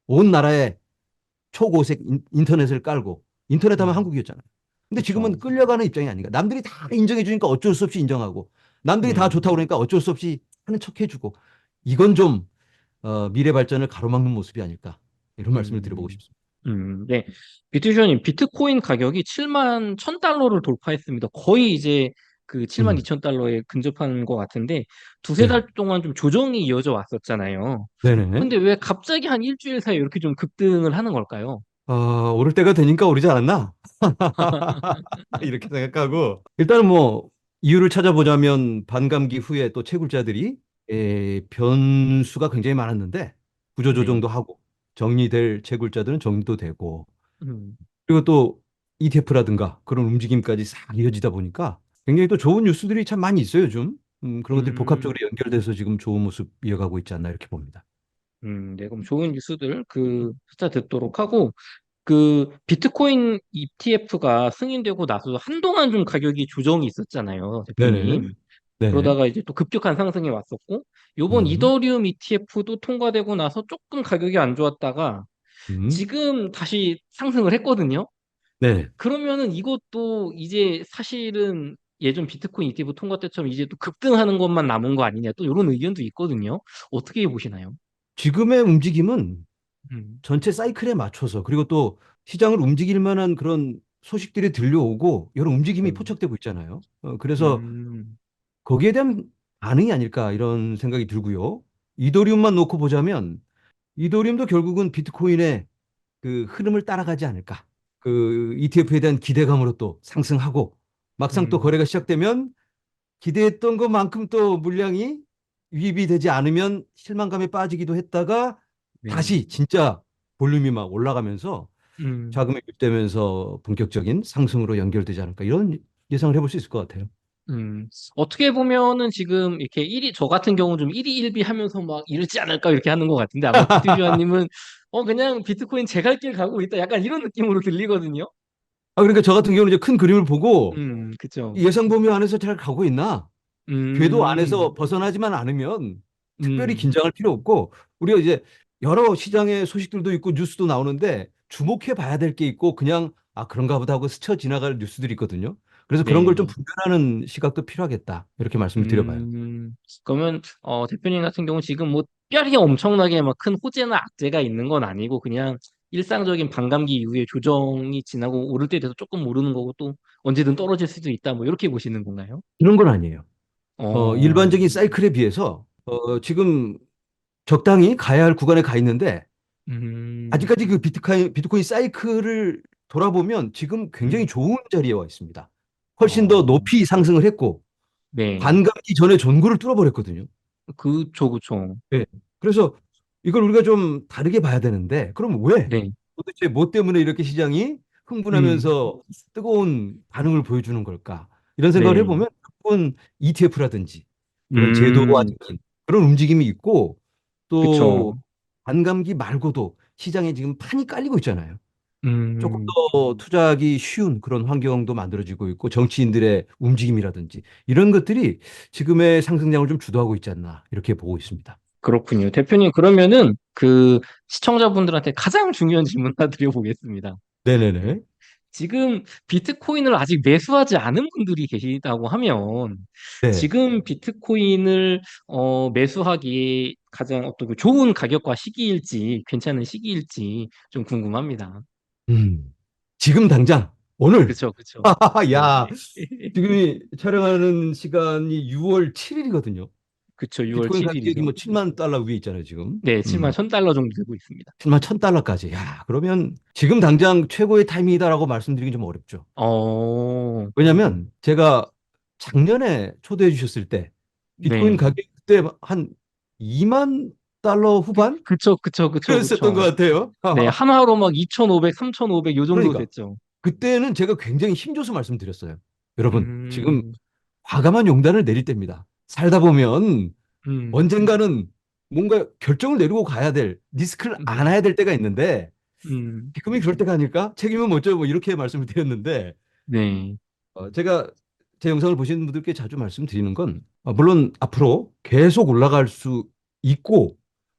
온 나라에 초고색 인터넷을 깔고 인터넷 하면 한국이었잖아요. 근데 지금은 그렇죠. 끌려가는 입장이 아닌가. 남들이 다 인정해 주니까 어쩔 수 없이 인정하고 남들이 다 네, 좋다고 그러니까 어쩔 수 없이 하는 척 해주고 이건 좀 미래 발전을 가로막는 모습이 아닐까. 이런 말씀을 드려보고 음, 싶습니다. 네. 비트쇼님, 비트코인 가격이 7만 1000달러를 돌파했습니다. 거의 이제 그 7만 음, 2000달러에 근접하는 것 같은데 두세 네. 달 동안 좀 조정이 이어져 왔었잖아요. 네네. 근데 왜 갑자기 한 일주일 사이에 이렇게 좀 급등을 하는 걸까요? 오를 때가 되니까 오르지 않았나? 이렇게 생각하고 일단은 뭐 이유를 찾아보자면 반감기 후에 또 채굴자들이 변수가 굉장히 많았는데 네. 구조조정도 하고 정리될 채굴자들은 정리도 되고 음, 그리고 또 ETF라든가 그런 움직임까지 싹 이어지다 보니까 굉장히 또 좋은 뉴스들이 참 많이 있어요, 요즘. 그런 것들이 복합적으로 음, 연결돼서 지금 좋은 모습 이어가고 있지 않나 이렇게 봅니다. 네. 그럼 좋은 뉴스들 그 숫자 듣도록 하고 그 비트코인 ETF가 승인되고 나서 한동안 좀 가격이 조정이 있었잖아요, 네네. 대표님. 네네. 그러다가 이제 또 급격한 상승이 왔었고, 요번 음, 이더리움 ETF도 통과되고 나서 조금 가격이 안 좋았다가 음. 지금 다시 상승을 했거든요. 네. 그러면은 이것도 이제 사실은 예전 비트코인 ETF 통과 때처럼 이제 또 급등하는 것만 남은 거 아니냐 또 이런 의견도 있거든요. 어떻게 보시나요? 지금의 움직임은 음, 전체 사이클에 맞춰서 그리고 또 시장을 움직일 만한 그런 소식들이 들려오고 여러 움직임이 네. 포착되고 있잖아요. 그래서 음, 거기에 대한 반응이 아닐까 이런 생각이 들고요. 이더리움만 놓고 보자면 이더리움도 결국은 비트코인의 그 흐름을 따라가지 않을까. 그 ETF에 대한 기대감으로 또 상승하고 막상 또 음, 거래가 시작되면 기대했던 것만큼 또 물량이 유입이 되지 않으면 실망감에 빠지기도 했다가 네. 다시 진짜 볼륨이 막 올라가면서 음. 자금이 유입되면서 본격적인 상승으로 연결되지 않을까 이런 예상을 해볼 수 있을 것 같아요. 어떻게 보면은 지금 이렇게 저 같은 경우는 좀 1위 1비 하면서 막 이러지 않을까 이렇게 하는 것 같은데 아마 비투비아님은 그냥 비트코인 제 갈 길 가고 있다 약간 이런 느낌으로 들리거든요. 그러니까 저 같은 경우는 이제 큰 그림을 보고 그쵸. 이 예상 범위 안에서 잘 가고 있나? 궤도 음, 안에서 벗어나지만 않으면 특별히 음, 긴장할 필요 없고 우리가 이제 여러 시장의 소식들도 있고 뉴스도 나오는데 주목해 봐야 될 게 있고 그냥 그런가 보다 하고 스쳐 지나갈 뉴스들이 있거든요. 그래서 그런 걸 좀 네. 분별하는 시각도 필요하겠다. 이렇게 말씀을 드려봐요. 그러면 대표님 같은 경우 지금 뭐 특별히 엄청나게 막 큰 호재나 악재가 있는 건 아니고 그냥 일상적인 반감기 이후에 조정이 지나고 오를 때 돼서 조금 오르는 거고 또 언제든 떨어질 수도 있다 뭐 이렇게 보시는 건가요? 이런 건 아니에요. 어, 일반적인 사이클에 비해서 지금 적당히 가야 할 구간에 가 있는데 음, 아직까지 그 비트코인 사이클을 돌아보면 지금 굉장히 음, 좋은 자리에 와 있습니다. 훨씬 더 어, 높이 상승을 했고 네, 반감기 전에 존고를 뚫어버렸거든요. 그쵸, 그쵸. 네. 그래서 이걸 우리가 좀 다르게 봐야 되는데 그럼 왜 네, 도대체 뭐 때문에 이렇게 시장이 음, 흥분하면서 뜨거운 반응을 보여주는 걸까? 이런 생각을 네, 해보면 그건 ETF라든지 그런 음, 제도화적인 그런 움직임이 있고 또 그쵸, 반감기 말고도 시장에 지금 판이 깔리고 있잖아요. 조금 음, 더 투자하기 쉬운 그런 환경도 만들어지고 있고 정치인들의 움직임이라든지 이런 것들이 지금의 상승장을 좀 주도하고 있지 않나 이렇게 보고 있습니다. 그렇군요. 대표님, 그러면은 그 시청자분들한테 가장 중요한 질문 하나 드려보겠습니다. 네네네. 지금 비트코인을 아직 매수하지 않은 분들이 계시다고 하면 네. 지금 비트코인을 매수하기 가장 어떤 그 좋은 가격과 시기일지 괜찮은 시기일지 좀 궁금합니다. 음. 지금 당장 오늘 그쵸, 그쵸. 네. 야 지금이 촬영하는 시간이 6월 7일이거든요. 그쵸, 6월 비트코인 가격이 7일이죠. 뭐 7만 달러 위에 있잖아요, 지금. 네, 7만 1,000달러 정도 되고 있습니다. 7만 1,000달러까지. 야, 그러면 지금 당장 최고의 타이밍이다라고 말씀드리긴 좀 어렵죠. 어, 왜냐면 제가 작년에 초대해 주셨을 때 비트코인 네. 가격이 그때 한 2만 달러 후반? 그쵸, 그쵸, 그쵸, 그랬었던 것 그쵸. 같아요. 네, 하나로 막 2,500, 3,500 요 정도 그러니까 됐죠. 그때는 제가 굉장히 힘줘서 말씀드렸어요. 여러분, 지금 음, 과감한 용단을 내릴 때입니다. 살다 보면 음, 언젠가는 뭔가 결정을 내리고 가야 될 리스크를 네, 안아야 될 때가 있는데 음, 지금이 그럴 때가 아닐까? 책임은 먼저 뭐 이렇게 말씀을 드렸는데 네, 제가 제 영상을 보시는 분들께 자주 말씀드리는 건 물론 앞으로 계속 올라갈 수 있고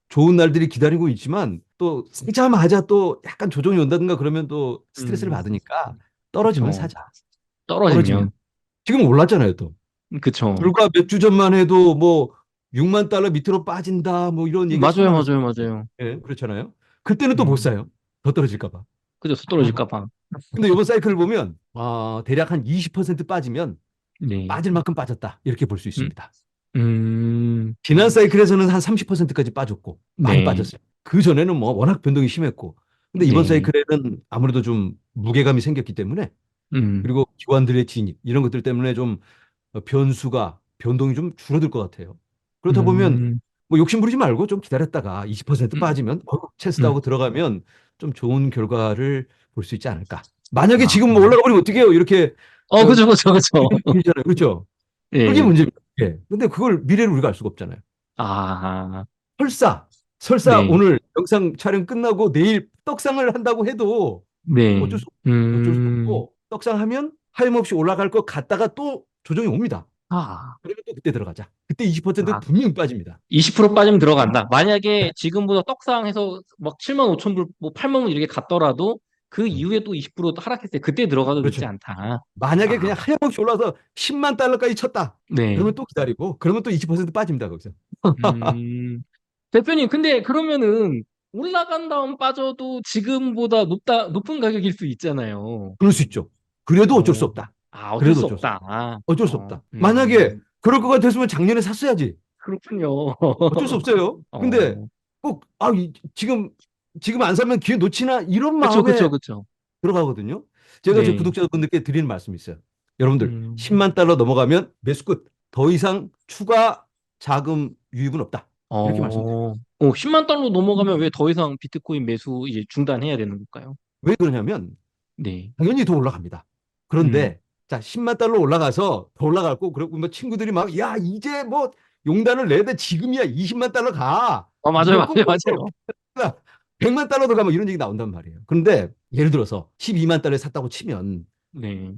좋은 날들이 기다리고 있지만 또 사자마자 또 약간 조정이 온다든가 그러면 또 스트레스를 음, 받으니까 떨어지면 그쵸. 사자. 떨어지면. 떨어지면, 지금 올랐잖아요, 또. 그쵸. 불과 몇 주 전만 해도 뭐 6만 달러 밑으로 빠진다 뭐 이런 얘기가 맞아요, 수많았어요. 맞아요, 맞아요. 예, 그렇잖아요. 그때는 또 못 음, 사요. 더 떨어질까 봐. 그죠, 수 떨어질까 봐. 근데 이번 사이클을 보면 대략 한 20% 빠지면 네, 빠질 만큼 빠졌다. 이렇게 볼 수 음, 있습니다. 음, 지난 사이클에서는 한 30%까지 빠졌고 많이 네, 빠졌어요. 그 전에는 뭐 워낙 변동이 심했고. 근데 이번 네, 사이클에는 아무래도 좀 무게감이 생겼기 때문에 음, 그리고 기관들의 진입 이런 것들 때문에 좀 변동이 좀 줄어들 것 같아요. 그렇다 보면 음, 뭐 욕심 부리지 말고 좀 기다렸다가 20% 음, 빠지면 찬스다 음. 하고 들어가면 좀 좋은 결과를 볼 수 있지 않을까. 만약에 아, 지금 뭐 올라가 버리면 어떻게 해요? 이렇게 그죠, 그죠, 그죠. 이잖아요. 그렇죠? 그게 네, 문제입니다. 예. 근데 그걸 미래를 우리가 알 수가 없잖아요. 아, 설사 설사 네, 오늘 영상 촬영 끝나고 내일 떡상을 한다고 해도 네, 어쩔 수 없고 떡상하면 하염없이 올라갈 것 같다가 또 조정이 옵니다. 아, 그러면 또 그때 들어가자. 그때 20% 아, 분명히 빠집니다. 20% 빠지면 들어간다. 만약에 지금보다 떡상해서 막 7만 5천 불, 뭐 8만 원 이렇게 갔더라도 그 음, 이후에 또 20% 하락했을 때 그때 들어가도 늦지 그렇죠. 않다. 만약에 아, 그냥 하염없이 올라서 10만 달러까지 쳤다. 네. 그러면 또 기다리고 그러면 또 20% 빠집니다. 거기서. 음, 대표님, 근데 그러면은 올라간 다음 빠져도 지금보다 높은 가격일 수 있잖아요. 그럴 수 있죠. 그래도 어쩔 수 어, 없다. 어쩔 그래도 수 어쩔 수 없다. 없다. 어쩔 수 어, 없다. 만약에 그럴 것 같았으면 작년에 샀어야지. 그렇군요. 어쩔 수 없어요. 근데 어, 꼭 지금 안 사면 기회 놓치나 이런 그쵸, 마음에 그쵸, 그쵸. 들어가거든요. 제가 제 네. 구독자분들께 드리는 말씀이 있어요. 여러분들 음, 10만 달러 넘어가면 매수 끝. 더 이상 추가 자금 유입은 없다. 이렇게 말씀드립니다. 10만 달러 넘어가면 왜 더 이상 비트코인 매수 이제 중단해야 되는 걸까요? 왜 그러냐면 네. 당연히 더 올라갑니다. 음. 그런데 자 10만 달러 올라가서 더 올라갔고 그리고 뭐 친구들이 막 야 이제 뭐 용단을 내야 돼 지금이야 20만 달러 가 맞아요, 무조건 맞아요, 뭐 맞아요. 100만 달러 더 가면 이런 얘기 나온단 말이에요. 그런데 예를 들어서 12만 달러에 샀다고 치면 네.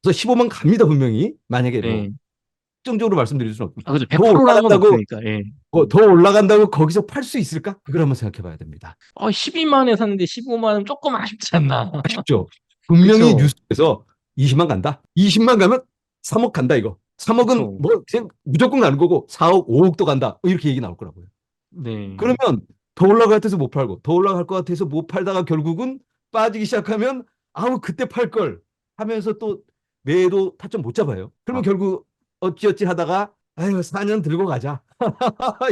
그래서 15만 갑니다 분명히 만약에 뭐 네. 특정적으로 말씀드릴 수는 없고 그죠. 더 100%라는 건 올라간다고 없으니까, 예. 더 올라간다고 거기서 팔 수 있을까? 그걸 한번 생각해 봐야 됩니다. 12만에 샀는데 15만 원 조금 아쉽지 않나. 아쉽죠? 분명히 그쵸, 뉴스에서 20만 간다. 20만 가면 3억 간다 이거. 3억은 그쵸. 뭐 그냥 무조건 가는 거고 4억, 5억도 간다. 뭐 이렇게 얘기 나올 거라고요. 네. 그러면 더 올라갈 것 같아서 못 팔고 더 올라갈 것 같아서 못 팔다가 결국은 빠지기 시작하면 아우 그때 팔 걸 하면서 또 매도 타점 못 잡아요. 그러면 아, 결국 어찌어찌 하다가 아유 4년 들고 가자.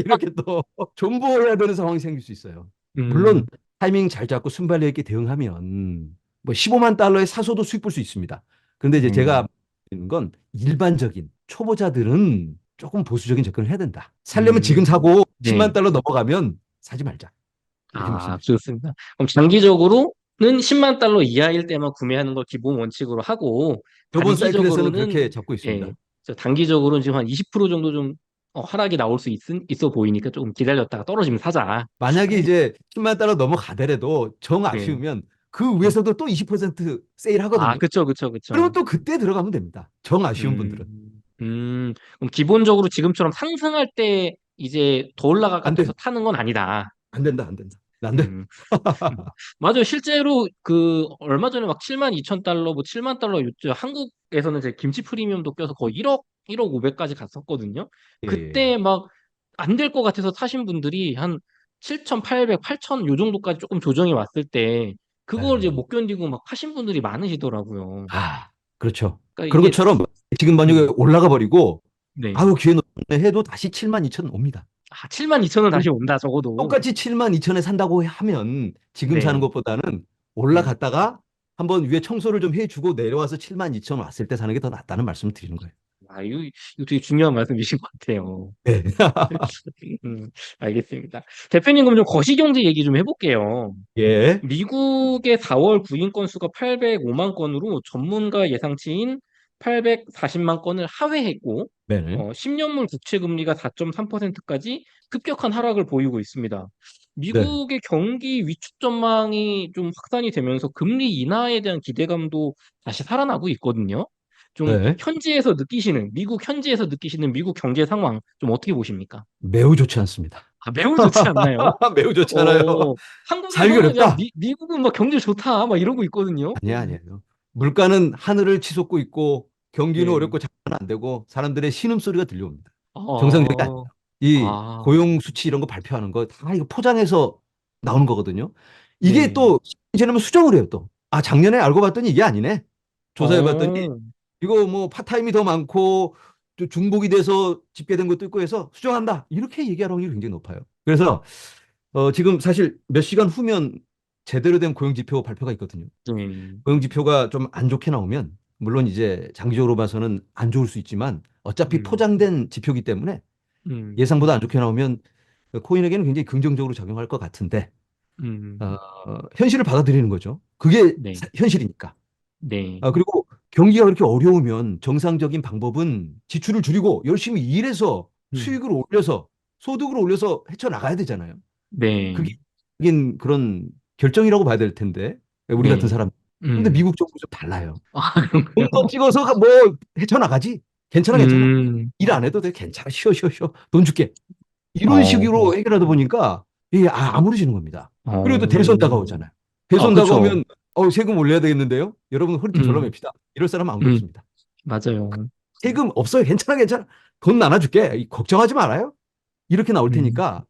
이렇게 또 존버해야 되는 상황이 생길 수 있어요. 물론 음, 타이밍 잘 잡고 순발력 있게 대응하면 뭐 15만 달러의 사소도 수익 볼 수 있습니다. 그런데 이제 제가 음, 말하는 건 일반적인 초보자들은 조금 보수적인 접근을 해야 된다. 살려면 지금 음, 사고 10만 네. 달러 넘어가면 사지 말자. 이렇게 말씀드립니다. 좋습니다. 그럼 장기적으로는 10만 달러 이하일 때만 구매하는 걸 기본 원칙으로 하고, 저번 사이클에서는 단기적으로는, 그렇게 잡고 예, 있습니다. 단기적으로는 지금 한 20% 정도 좀 하락이 나올 수 있어 보이니까 조금 기다렸다가 떨어지면 사자. 만약에 알겠, 이제 10만 달러 넘어가더라도 정 네. 아쉬우면 그 위에서도 또 20% 세일하거든요. 그쵸, 그쵸, 그러면 그쵸. 또 그때 들어가면 됩니다. 정 아쉬운 분들은. 그럼 기본적으로 지금처럼 상승할 때 이제 더 올라갈 것 안 돼. 같아서 타는 건 아니다. 안 된다. 안 된다. 안 돼. 음, 맞아요. 실제로 얼마 전에 막 7만 2천 달러, 뭐 7만 달러 였죠. 한국에서는 제 김치 프리미엄도 껴서 거의 1억 5백까지 갔었거든요. 예, 예. 그때 막 안 될 것 같아서 타신 분들이 한 7,800, 8천 요 정도까지 조금 조정이 왔을 때 그걸 이제 아유. 못 견디고 막 파신 분들이 많으시더라고요. 아, 그렇죠. 그러니까 그런 이게, 것처럼 지금 만약에 올라가 버리고 네. 아우 기회 놓쳤네 해도 다시 7만 2천 옵니다. 7만 2천 원 그럼 다시 온다, 적어도. 똑같이 7만 2천에 산다고 하면 지금 사는 네. 것보다는 네. 올라갔다가 한번 위에 청소를 좀 해주고 내려와서 7만 2천 왔을 때 사는 게 더 낫다는 말씀을 드리는 거예요. 이거 되게 중요한 말씀이신 것 같아요. 네. 알겠습니다. 대표님, 그럼 좀 거시경제 얘기 좀 해볼게요. 예. 미국의 4월 구인 건수가 805만 건으로 전문가 예상치인 840만 건을 하회했고, 네네. 10년물 국채 금리가 4.3%까지 급격한 하락을 보이고 있습니다. 네. 미국의 경기 위축 전망이 좀 확산이 되면서 금리 인하에 대한 기대감도 다시 살아나고 있거든요. 좀 네. 미국 현지에서 느끼시는 미국 경제 상황 좀 어떻게 보십니까? 매우 좋지 않습니다. 매우 좋지 않나요? 매우 좋지 않아요. 어, 살기 한국에서는 야, 어렵다. 미국은 막 경제 좋다 막 이러고 있거든요. 아니야, 아니에요. 물가는 하늘을 치솟고 있고 경기는 네. 어렵고 장사는 안 되고 사람들의 신음소리가 들려옵니다. 정상적이 아니에요. 어, 이 아, 고용 수치 이런 거 발표하는 거 다 이거 포장해서 나오는 거거든요. 이게 네. 또 이제는 수정을 해요 또. 아 작년에 알고 봤더니 이게 아니네. 조사해 봤더니 어, 이거 뭐 파타임이 더 많고 또 중복이 돼서 집계된 것도 있고 해서 수정한다. 이렇게 얘기할 확률이 굉장히 높아요. 그래서 지금 사실 몇 시간 후면 제대로 된 고용 지표 발표가 있거든요. 네. 고용 지표가 좀 안 좋게 나오면 물론 이제 장기적으로 봐서는 안 좋을 수 있지만 어차피 음, 포장된 지표이기 때문에 음, 예상보다 안 좋게 나오면 코인에게는 굉장히 긍정적으로 작용할 것 같은데 음, 어, 현실을 받아들이는 거죠. 그게 네, 현실이니까. 네, 그리고 경기가 그렇게 어려우면 정상적인 방법은 지출을 줄이고 열심히 일해서 음, 수익을 올려서 소득을 올려서 헤쳐나가야 되잖아요. 그게 네, 긴 그런 결정이라고 봐야 될 텐데 우리 같은 네, 사람. 근데 음, 미국 정부 좀 달라요. 돈 더 그런가요? 찍어서 뭐 헤쳐나가지. 괜찮아, 괜찮아. 음, 일 안 해도 돼. 괜찮아. 쉬어, 쉬어, 쉬어. 돈 줄게. 이런 어, 식으로 해결하다 보니까 이게 아무러지는 겁니다. 그리고 또 대선 어, 다가오잖아요. 대선 그쵸. 다가오면 세금 올려야 되겠는데요? 여러분 허리띠 음, 졸라맵시다. 이럴 사람 아무도 음, 없습니다. 맞아요. 세금 없어요. 괜찮아, 괜찮아. 돈 나눠줄게. 걱정하지 말아요. 이렇게 나올 음, 테니까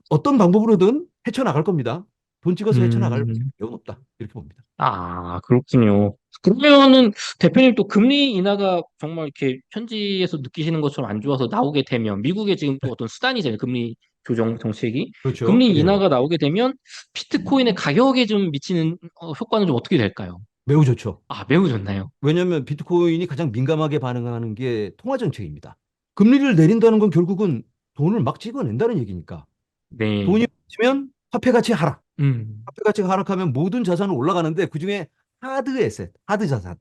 어떤 방법으로든 헤쳐나갈 겁니다. 돈 찍어서 헤쳐나갈 음. 필요는 없다. 이렇게 봅니다. 그렇군요. 그러면은 대표님 또 금리 인하가 정말 이렇게 현지에서 느끼시는 것처럼 안 좋아서 나오게 되면 미국의 지금 또 어떤 수단이잖아요. 금리 조정 정책이. 그렇죠. 금리 예. 인하가 나오게 되면 비트코인의 가격에 좀 미치는 효과는 좀 어떻게 될까요? 매우 좋죠. 매우 좋나요? 왜냐하면 비트코인이 가장 민감하게 반응하는 게 통화 정책입니다. 금리를 내린다는 건 결국은 돈을 막 찍어낸다는 얘기니까. 네. 돈이 없으면 화폐 가치 하락. 음. 화폐 가치가 하락하면 모든 자산은 올라가는데 그중에 하드 에셋, 하드 자산,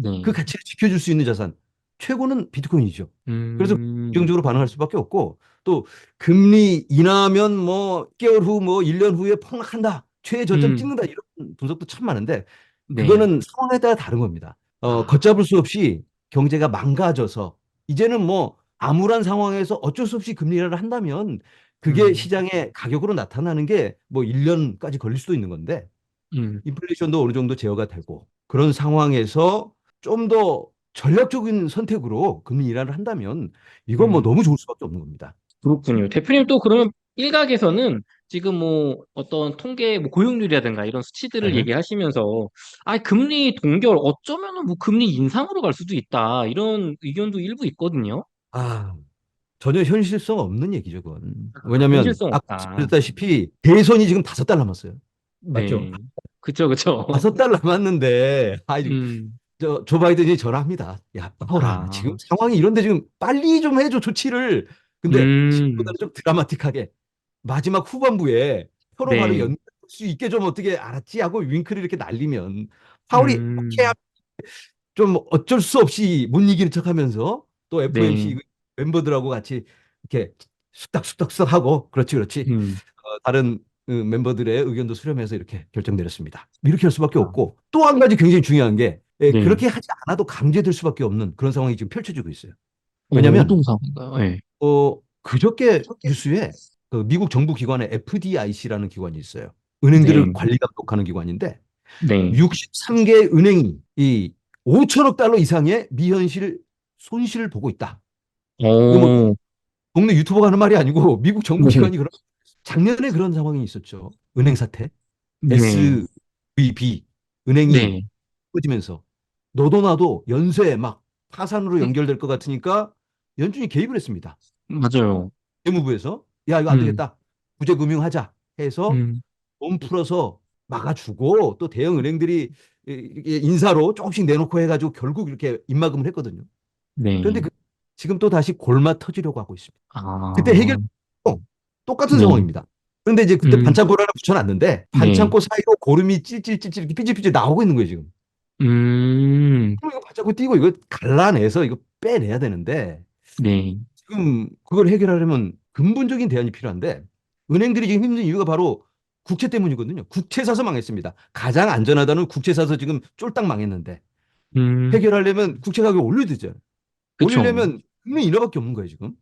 그 네. 가치를 지켜줄 수 있는 자산, 최고는 비트코인이죠. 그래서 음. 긍정적으로 반응할 수밖에 없고, 또 금리 인하면 뭐 6개월 후, 뭐 1년 후에 폭락한다, 최저점 음. 찍는다, 이런 분석도 참 많은데 네. 그거는 상황에 따라 다른 겁니다. 아. 걷잡을 수 없이 경제가 망가져서 이제는 뭐 암울한 상황에서 어쩔 수 없이 금리 인하를 한다면 그게 음. 시장의 가격으로 나타나는 게 뭐 1년까지 걸릴 수도 있는 건데, 음. 인플레이션도 어느 정도 제어가 되고 그런 상황에서 좀 더 전략적인 선택으로 금리 인하를 한다면 이건 뭐 음. 너무 좋을 수밖에 없는 겁니다. 그렇군요. 대표님 또 그러면 일각에서는 지금 뭐 어떤 통계 뭐 고용률이라든가 이런 수치들을 네. 얘기하시면서 아 금리 동결 어쩌면은 뭐 금리 인상으로 갈 수도 있다 이런 의견도 일부 있거든요. 아, 전혀 현실성 없는 얘기죠, 그건. 아, 왜냐하면 현실성 아까 없다. 말씀드렸다시피 대선이 지금 5달 남았어요. 맞죠? 네. 그쵸, 그쵸. 5달 남았는데 음. 조 바이든이 전화합니다. 야, 나오라. 아. 지금 상황이 이런데 지금 빨리 좀 해줘, 조치를. 근데 음. 지금보다는 좀 드라마틱하게 마지막 후반부에 서로 바로 네. 연결할 수 있게 좀 어떻게 알았지 하고 윙크를 이렇게 날리면 파월이 오케이 음. 좀 어쩔 수 없이 못 이기는 척하면서 또 네. FOMC 멤버들하고 같이 이렇게 쑥닥쑥닥쑥닥 하고 그렇지 그렇지, 음. 다른 멤버들의 의견도 수렴해서 이렇게 결정 내렸습니다. 이렇게 할 수밖에 아. 없고, 또 한 가지 굉장히 중요한 게 네. 그렇게 하지 않아도 강제될 수밖에 없는 그런 상황이 지금 펼쳐지고 있어요. 왜냐하면 어떤 상황인가요? 네. 그저께 뉴스에 그 미국 정부 기관의 FDIC라는 기관이 있어요. 은행들을 네. 관리 감독하는 기관인데 네. 63개 은행이 이 5천억 달러 이상의 미현실 손실을 보고 있다. 이거 뭐 어. 동네 유튜버가 하는 말이 아니고 미국 정부 네. 기관이 그런, 작년에 그런 상황이 있었죠. 은행 사태. 네. SVB 은행이 네. 꺼지면서 너도 나도 연쇄 막 파산으로 연결될 것 같으니까 연준이 개입을 했습니다. 맞아요. 재무부에서 야 이거 안 음. 되겠다, 구제금융하자 해서 음. 돈 풀어서 막아주고, 또 대형 은행들이 인사로 조금씩 내놓고 해가지고 결국 이렇게 입막음을 했거든요. 그런데 네. 지금 또 다시 골마 터지려고 하고 있습니다. 그때 해결 아. 똑같은 네. 상황입니다. 그런데 이제 그때 음. 반창고를 하나 붙여놨는데 네. 반창고 사이로 고름이 찔찔찔찔 이렇게 삐질삐질 나오고 있는 거예요 지금. 음. 그럼 이거 반창고 띄고 이거 갈라내서 이거 빼내야 되는데, 네. 지금 그걸 해결하려면 근본적인 대안이 필요한데 은행들이 지금 힘든 이유가 바로 국채 때문이거든요. 국채 사서 망했습니다. 가장 안전하다는 국채 사서 지금 쫄딱 망했는데, 음. 해결하려면 국채 가격을 올려야 되죠. 그쵸. 올리려면 금리 인하밖에 없는 거예요, 지금.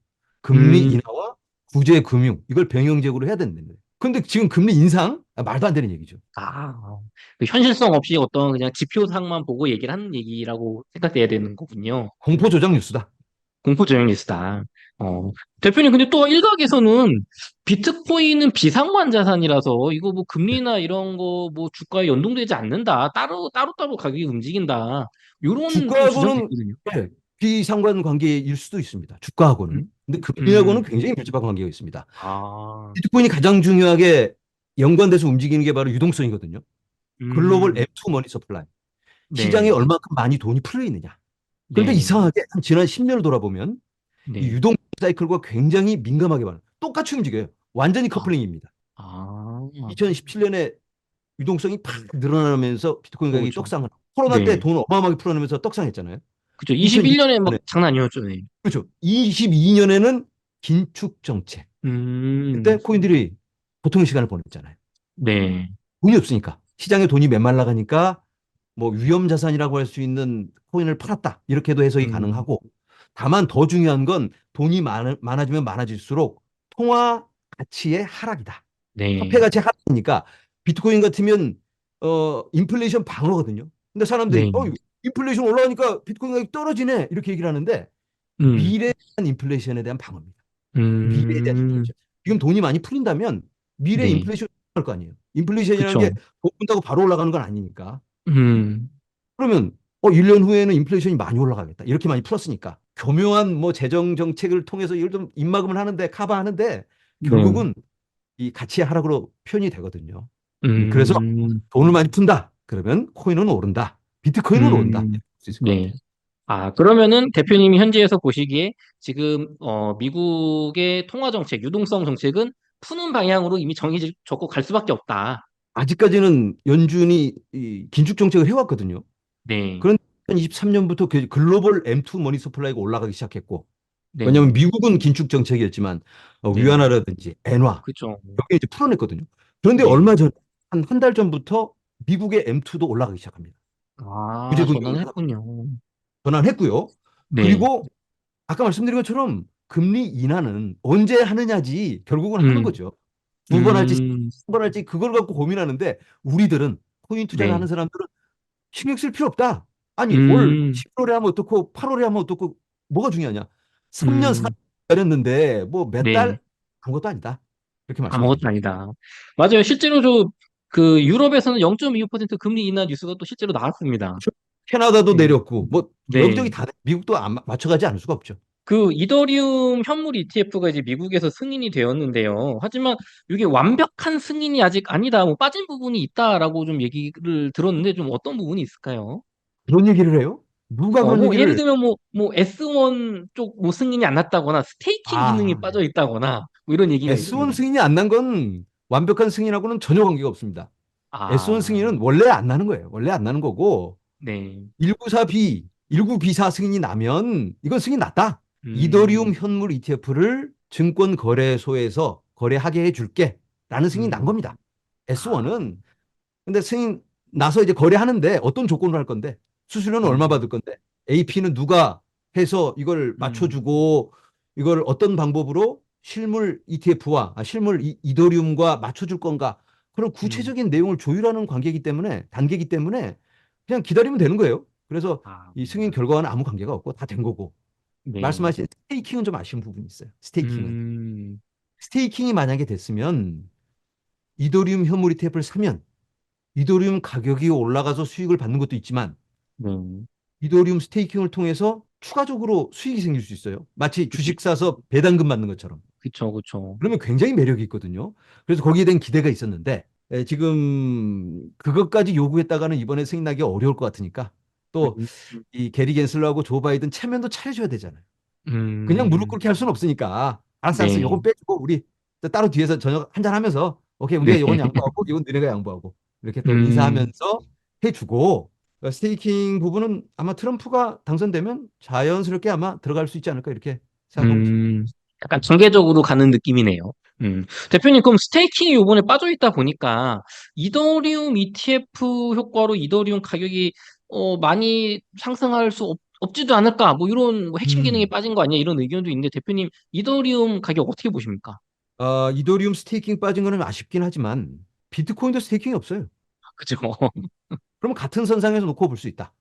금리 음. 인하와 구제 금융 이걸 병행적으로 해야 된다는 거예요. 근데 지금 금리 인상? 말도 안 되는 얘기죠. 아. 그 현실성 없이 어떤 그냥 지표상만 보고 얘기를 하는 얘기라고 생각돼야 되는 거군요. 공포 조작 뉴스다. 공포조정 리스트다. 대표님, 근데 또 일각에서는 비트코인은 비상환 자산이라서 이거 뭐 금리나 이런 거 뭐 주가에 연동되지 않는다. 따로 가격이 움직인다. 요런 좀 주장도 주가하고는 있거든요. 예, 비상관 관계일 수도 있습니다. 주가하고는. 음. 근데 금리하고는 음. 굉장히 밀접한 관계가 있습니다. 아. 비트코인이 가장 중요하게 연관돼서 움직이는 게 바로 유동성이거든요. 글로벌 음. M2 머니 서플라이. 시장에 네. 얼마큼 많이 돈이 풀려 있느냐. 그런데 네. 이상하게 한 지난 10년을 돌아보면 이 네. 유동 사이클과 굉장히 민감하게 반응. 똑같이 움직여요. 완전히 아. 커플링입니다. 아. 2017년에 유동성이 팍 늘어나면서 비트코인 가격이 그렇죠. 떡상을. 코로나 때 네. 돈 어마어마하게 풀어내면서 떡상했잖아요. 그죠. 21년에 막 2020년에, 장난 아니었죠. 네. 그렇죠. 22년에는 긴축 정책. 그때 음. 코인들이 보통의 시간을 보냈잖아요. 네. 돈이 없으니까. 시장에 돈이 메말라 가니까 뭐 위험 자산이라고 할 수 있는 코인을 팔았다. 이렇게도 해석이 음. 가능하고, 다만 더 중요한 건 돈이 많아지면 많아질수록 통화 가치의 하락이다. 화폐 네. 가치 하락이니까 비트코인 같으면 인플레이션 방어거든요. 근데 사람들이 네. 인플레이션 올라가니까 비트코인 가격이 떨어지네 이렇게 얘기를 하는데, 음. 미래에 대한 인플레이션에 대한 방어입니다. 미래에 대한 음. 인플레이션. 지금 돈이 많이 풀린다면 미래 네. 인플레이션 올라갈 거 아니에요. 인플레이션이라는 게 그쵸. 돈 푼다고 바로 올라가는 건 아니니까. 음. 그러면 1년 후에는 인플레이션이 많이 올라가겠다. 이렇게 많이 풀었으니까. 교묘한 뭐 재정 정책을 통해서 이걸 좀 입막음을 하는데 커버하는데 네. 결국은 이 가치의 하락으로 표현이 되거든요. 그래서 음. 돈을 많이 푼다. 그러면 코인은 오른다. 비트코인은 오른다. 음. 이렇게 볼수 있을 것 네. 같아요. 아, 그러면은 대표님이 현지에서 보시기에 지금 미국의 통화 정책, 유동성 정책은 푸는 방향으로 이미 정해졌고 갈 수밖에 없다. 아직까지는 연준이 이 긴축 정책을 해왔거든요. 네, 그런데 2023년부터 글로벌 M2 머니 서플라이가 올라가기 시작했고, 왜냐하면 네, 미국은 긴축 정책이었지만 네, 위안화라든지 엔화 그죠. 여기 이제 풀어냈거든요. 그런데 네. 얼마 전 한 달 전부터 미국의 M2도 올라가기 시작합니다. 아, 구제금융을 하다 보니까 전환했군요. 전환했고요. 네, 그리고 아까 말씀드린 것처럼 금리 인하는 언제 하느냐지 결국은 하는 음, 거죠. 두 번 할지 음, 한 번 할지 그걸 갖고 고민하는데 우리들은 코인 투자를 하는 네, 사람들은 신경 쓸 필요 없다. 아니 올 음, 11월에 하면 어떻고 8월에 하면 어떻고 뭐가 중요하냐. 3년 음, 4년 기다렸는데 뭐 몇 네. 달 아무것도 아니다. 그렇게 아무것도 말씀드립니다. 아니다. 맞아요. 실제로 그 유럽에서는 0.25% 금리 인하 뉴스가 또 실제로 나왔습니다. 캐나다도 네. 내렸고 뭐 여기저기 네. 다 미국도 안 맞춰가지 않을 수가 없죠. 그 이더리움 현물 ETF가 이제 미국에서 승인이 되었는데요. 하지만 이게 완벽한 승인이 아직 아니다. 뭐 빠진 부분이 있다라고 좀 얘기를 들었는데 좀 어떤 부분이 있을까요? 그런 얘기를 해요? 누가 그런 뭐 예를 얘기를 들면 뭐 S1 쪽 뭐 승인이 안 났다거나 스테이킹 기능이 아 빠져 있다거나 뭐 이런 얘기가 S1 있습니다. 승인이 안 난 건 완벽한 승인하고는 전혀 관계가 없습니다. S1 아, 승인은 원래 안 나는 거예요. 원래 안 나는 거고 네. 194B, 19B4 승인이 나면 이건 승인 났다. 이더리움 음, 현물 ETF를 증권 거래소에서 거래하게 해줄게. 라는 승인이 난 음, 겁니다. 아, S1은 근데 승인 나서 이제 거래하는데 어떤 조건으로 할 건데 수수료는 얼마 네. 받을 건데 AP는 누가 해서 이걸 음, 맞춰주고 이걸 어떤 방법으로 실물 ETF와 실물 이더리움과 맞춰줄 건가 그런 음, 구체적인 내용을 조율하는 관계이기 때문에 단계이기 때문에 그냥 기다리면 되는 거예요. 그래서 아, 이 승인 결과와는 아무 관계가 없고 다 된 거고 네. 말씀하신 스테이킹은 좀 아쉬운 부분이 있어요. 스테이킹은 음, 스테이킹이 만약에 됐으면 이더리움 현물 ETF를 사면 이더리움 가격이 올라가서 수익을 받는 것도 있지만 네. 이더리움 스테이킹을 통해서 추가적으로 수익이 생길 수 있어요. 마치 주식 사서 배당금 받는 것처럼. 그쵸, 그쵸. 그러면 굉장히 매력이 있거든요. 그래서 거기에 대한 기대가 있었는데 지금 그것까지 요구했다가는 이번에 승인 나기 어려울 것 같으니까 또 음, 이 게리 겐슬러하고 조 바이든 체면도 차려줘야 되잖아요. 그냥 무릎 음, 꿇게 할 수는 없으니까 알았어 알았어 요건 네. 빼주고 우리 또 따로 뒤에서 저녁 한잔 하면서 오케이 네. 우리가 요건 양보하고 이건 너네가 양보하고 이렇게 또 음, 인사하면서 해주고 스테이킹 부분은 아마 트럼프가 당선되면 자연스럽게 아마 들어갈 수 있지 않을까 이렇게 생각하고 있습니다. 음, 약간 단계적으로 가는 느낌이네요. 대표님, 그럼 스테이킹이 요번에 빠져 있다 보니까 이더리움 ETF 효과로 이더리움 가격이 많이 상승할 수 없지도 않을까? 뭐 이런 뭐 핵심 기능이 음. 빠진 거 아니야? 이런 의견도 있는데 대표님, 이더리움 가격 어떻게 보십니까? 이더리움 스테이킹 빠진 거는 아쉽긴 하지만 비트코인도 스테이킹이 없어요. 그죠? 그러면 같은 선상에서 놓고 볼 수 있다.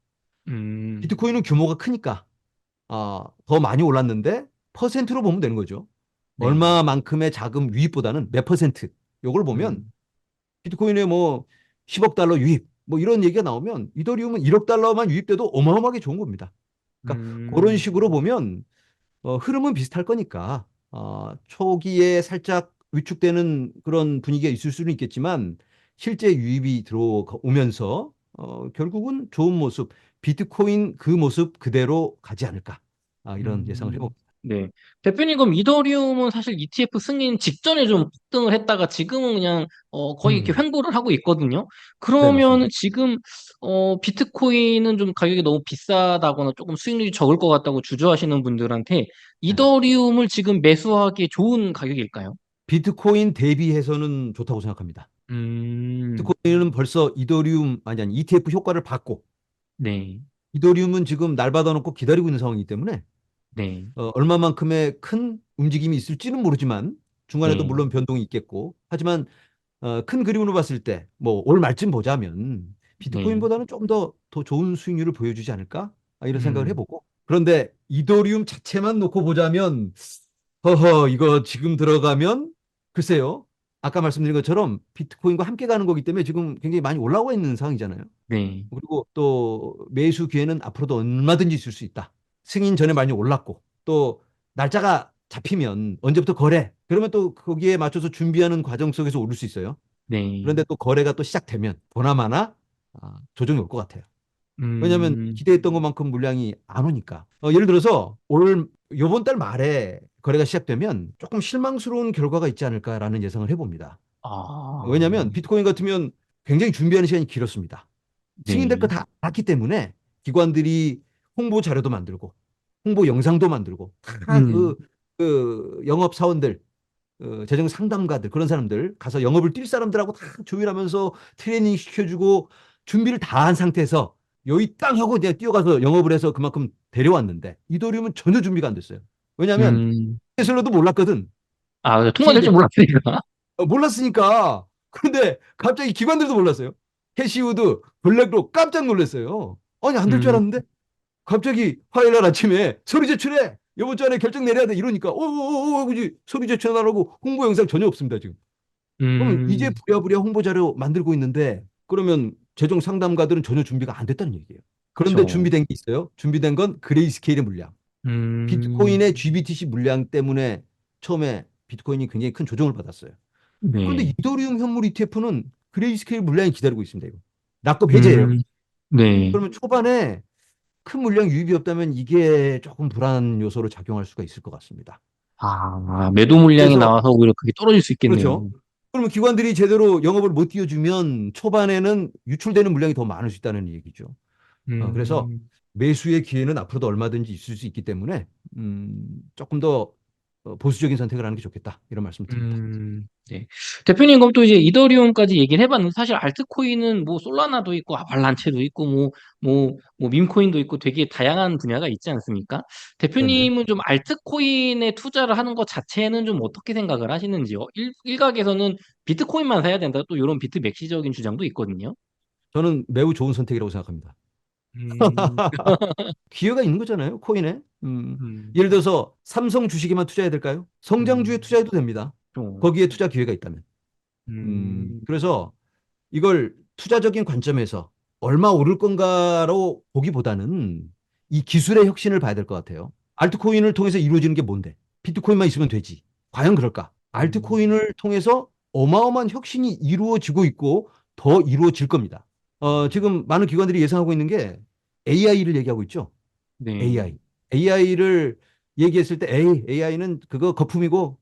음, 비트코인은 규모가 크니까 더 많이 올랐는데 퍼센트로 보면 되는 거죠. 네. 얼마만큼의 자금 유입보다는 몇 퍼센트. 요걸 보면 음, 비트코인에 뭐 10억 달러 유입 뭐 이런 얘기가 나오면 이더리움은 1억 달러만 유입돼도 어마어마하게 좋은 겁니다. 그러니까 그런 음, 식으로 보면 흐름은 비슷할 거니까 초기에 살짝 위축되는 그런 분위기가 있을 수는 있겠지만 실제 유입이 들어오면서 결국은 좋은 모습, 비트코인 그 모습 그대로 가지 않을까 이런 예상을 해봅니다. 네. 대표님, 그럼 이더리움은 사실 ETF 승인 직전에 좀 폭등을 했다가 지금은 그냥 거의 이렇게 음, 횡보를 하고 있거든요. 네 맞습니다. 그러면 지금 비트코인은 좀 가격이 너무 비싸다거나 조금 수익률이 적을 것 같다고 주저하시는 분들한테 네. 이더리움을 지금 매수하기에 좋은 가격일까요? 비트코인 대비해서는 좋다고 생각합니다. 음, 비트코인은 벌써 이더리움 아니 ETF 효과를 받고 네, 이더리움은 지금 날 받아놓고 기다리고 있는 상황이기 때문에 네, 얼마만큼의 큰 움직임이 있을지는 모르지만 중간에도 네, 물론 변동이 있겠고 하지만 큰 그림으로 봤을 때 뭐 올 말쯤 보자면 네, 비트코인보다는 좀 더 좋은 수익률을 보여주지 않을까 이런 생각을 음, 해보고 그런데 이더리움 자체만 놓고 보자면 허허 이거 지금 들어가면 글쎄요 아까 말씀드린 것처럼 비트코인과 함께 가는 거기 때문에 지금 굉장히 많이 올라와 있는 상황이잖아요. 네, 그리고 또 매수 기회는 앞으로도 얼마든지 있을 수 있다. 승인 전에 많이 올랐고 또 날짜가 잡히면 언제부터 거래? 그러면 또 거기에 맞춰서 준비하는 과정 속에서 오를 수 있어요. 네. 그런데 또 거래가 또 시작되면 보나마나 조정이 올 것 같아요. 왜냐하면 음, 기대했던 것만큼 물량이 안 오니까. 예를 들어서 요번 달 말에 거래가 시작되면 조금 실망스러운 결과가 있지 않을까라는 예상을 해봅니다. 아, 왜냐하면 비트코인 같으면 굉장히 준비하는 시간이 길었습니다. 승인될 거 네. 다 알았기 때문에 기관들이 홍보 자료도 만들고 홍보 영상도 만들고 다 음, 그 영업 사원들, 재정 상담가들 그런 사람들 가서 영업을 뛸 사람들하고 다 조율하면서 트레이닝 시켜주고 준비를 다 한 상태에서 여기 땅 하고 내가 뛰어가서 영업을 해서 그만큼 데려왔는데 이더리움은 전혀 준비가 안 됐어요. 왜냐하면 음. 테슬라도 몰랐거든. 아, 통과될 줄 승인될 몰랐으니까. 몰랐으니까. 그런데 갑자기 기관들도 몰랐어요. 해시우드, 블랙록 깜짝 놀랐어요. 아니 안 될 줄 음, 알았는데 갑자기 화요일 날 아침에 서류 제출해. 이번 주 안에 결정 내려야 돼. 이러니까 그지 서류 제출 안 하고 홍보 영상 전혀 없습니다 지금. 그럼 이제 음, 부랴부랴 홍보 자료 만들고 있는데 그러면 재정 상담가들은 전혀 준비가 안 됐다는 얘기예요. 그런데 그쵸. 준비된 게 있어요. 준비된 건 그레이스케일의 물량. 음, 비트코인의 GBTC 물량 때문에 처음에 비트코인이 굉장히 큰 조정을 받았어요. 그런데 네. 이더리움 현물 ETF는 그레이스케일 물량이 기다리고 있습니다. 이거. 낙급 해제예요. 음, 네. 그러면 초반에 큰 물량 유입이 없다면 이게 조금 불안 요소로 작용할 수가 있을 것 같습니다. 아, 매도 물량이 그래서 나와서 오히려 그게 떨어질 수 그렇죠. 있겠네요. 그러면 기관들이 제대로 영업을 못 띄워주면 초반에는 유출되는 물량이 더 많을 수 있다는 얘기죠. 그래서 음, 매수의 기회는 앞으로도 얼마든지 있을 수 있기 때문에 조금 더 보수적인 선택을 하는 게 좋겠다. 이런 말씀 드립니다. 네. 대표님, 그럼 또 이제 이더리움까지 얘기를 해봤는데, 사실 알트코인은 뭐 솔라나도 있고, 아발란체도 있고, 뭐 밈코인도 있고 되게 다양한 분야가 있지 않습니까? 네네. 대표님은 좀 알트코인에 투자를 하는 것 자체는 좀 어떻게 생각을 하시는지요? 일각에서는 비트코인만 사야 된다. 또 이런 비트맥시적인 주장도 있거든요. 저는 매우 좋은 선택이라고 생각합니다. 음, 기회가 있는 거잖아요, 코인에. 음, 예를 들어서 삼성 주식에만 투자해야 될까요? 성장주에 음, 투자해도 됩니다. 좀, 거기에 투자 기회가 있다면. 음, 그래서 이걸 투자적인 관점에서 얼마 오를 건가로 보기보다는 이 기술의 혁신을 봐야 될 것 같아요. 알트코인을 통해서 이루어지는 게 뭔데? 비트코인만 있으면 되지. 과연 그럴까? 음, 알트코인을 통해서 어마어마한 혁신이 이루어지고 있고 더 이루어질 겁니다. 지금 많은 기관들이 예상하고 있는 게 AI를 얘기하고 있죠. 네. AI. AI를 얘기했을 때 AI는 그거 거품이고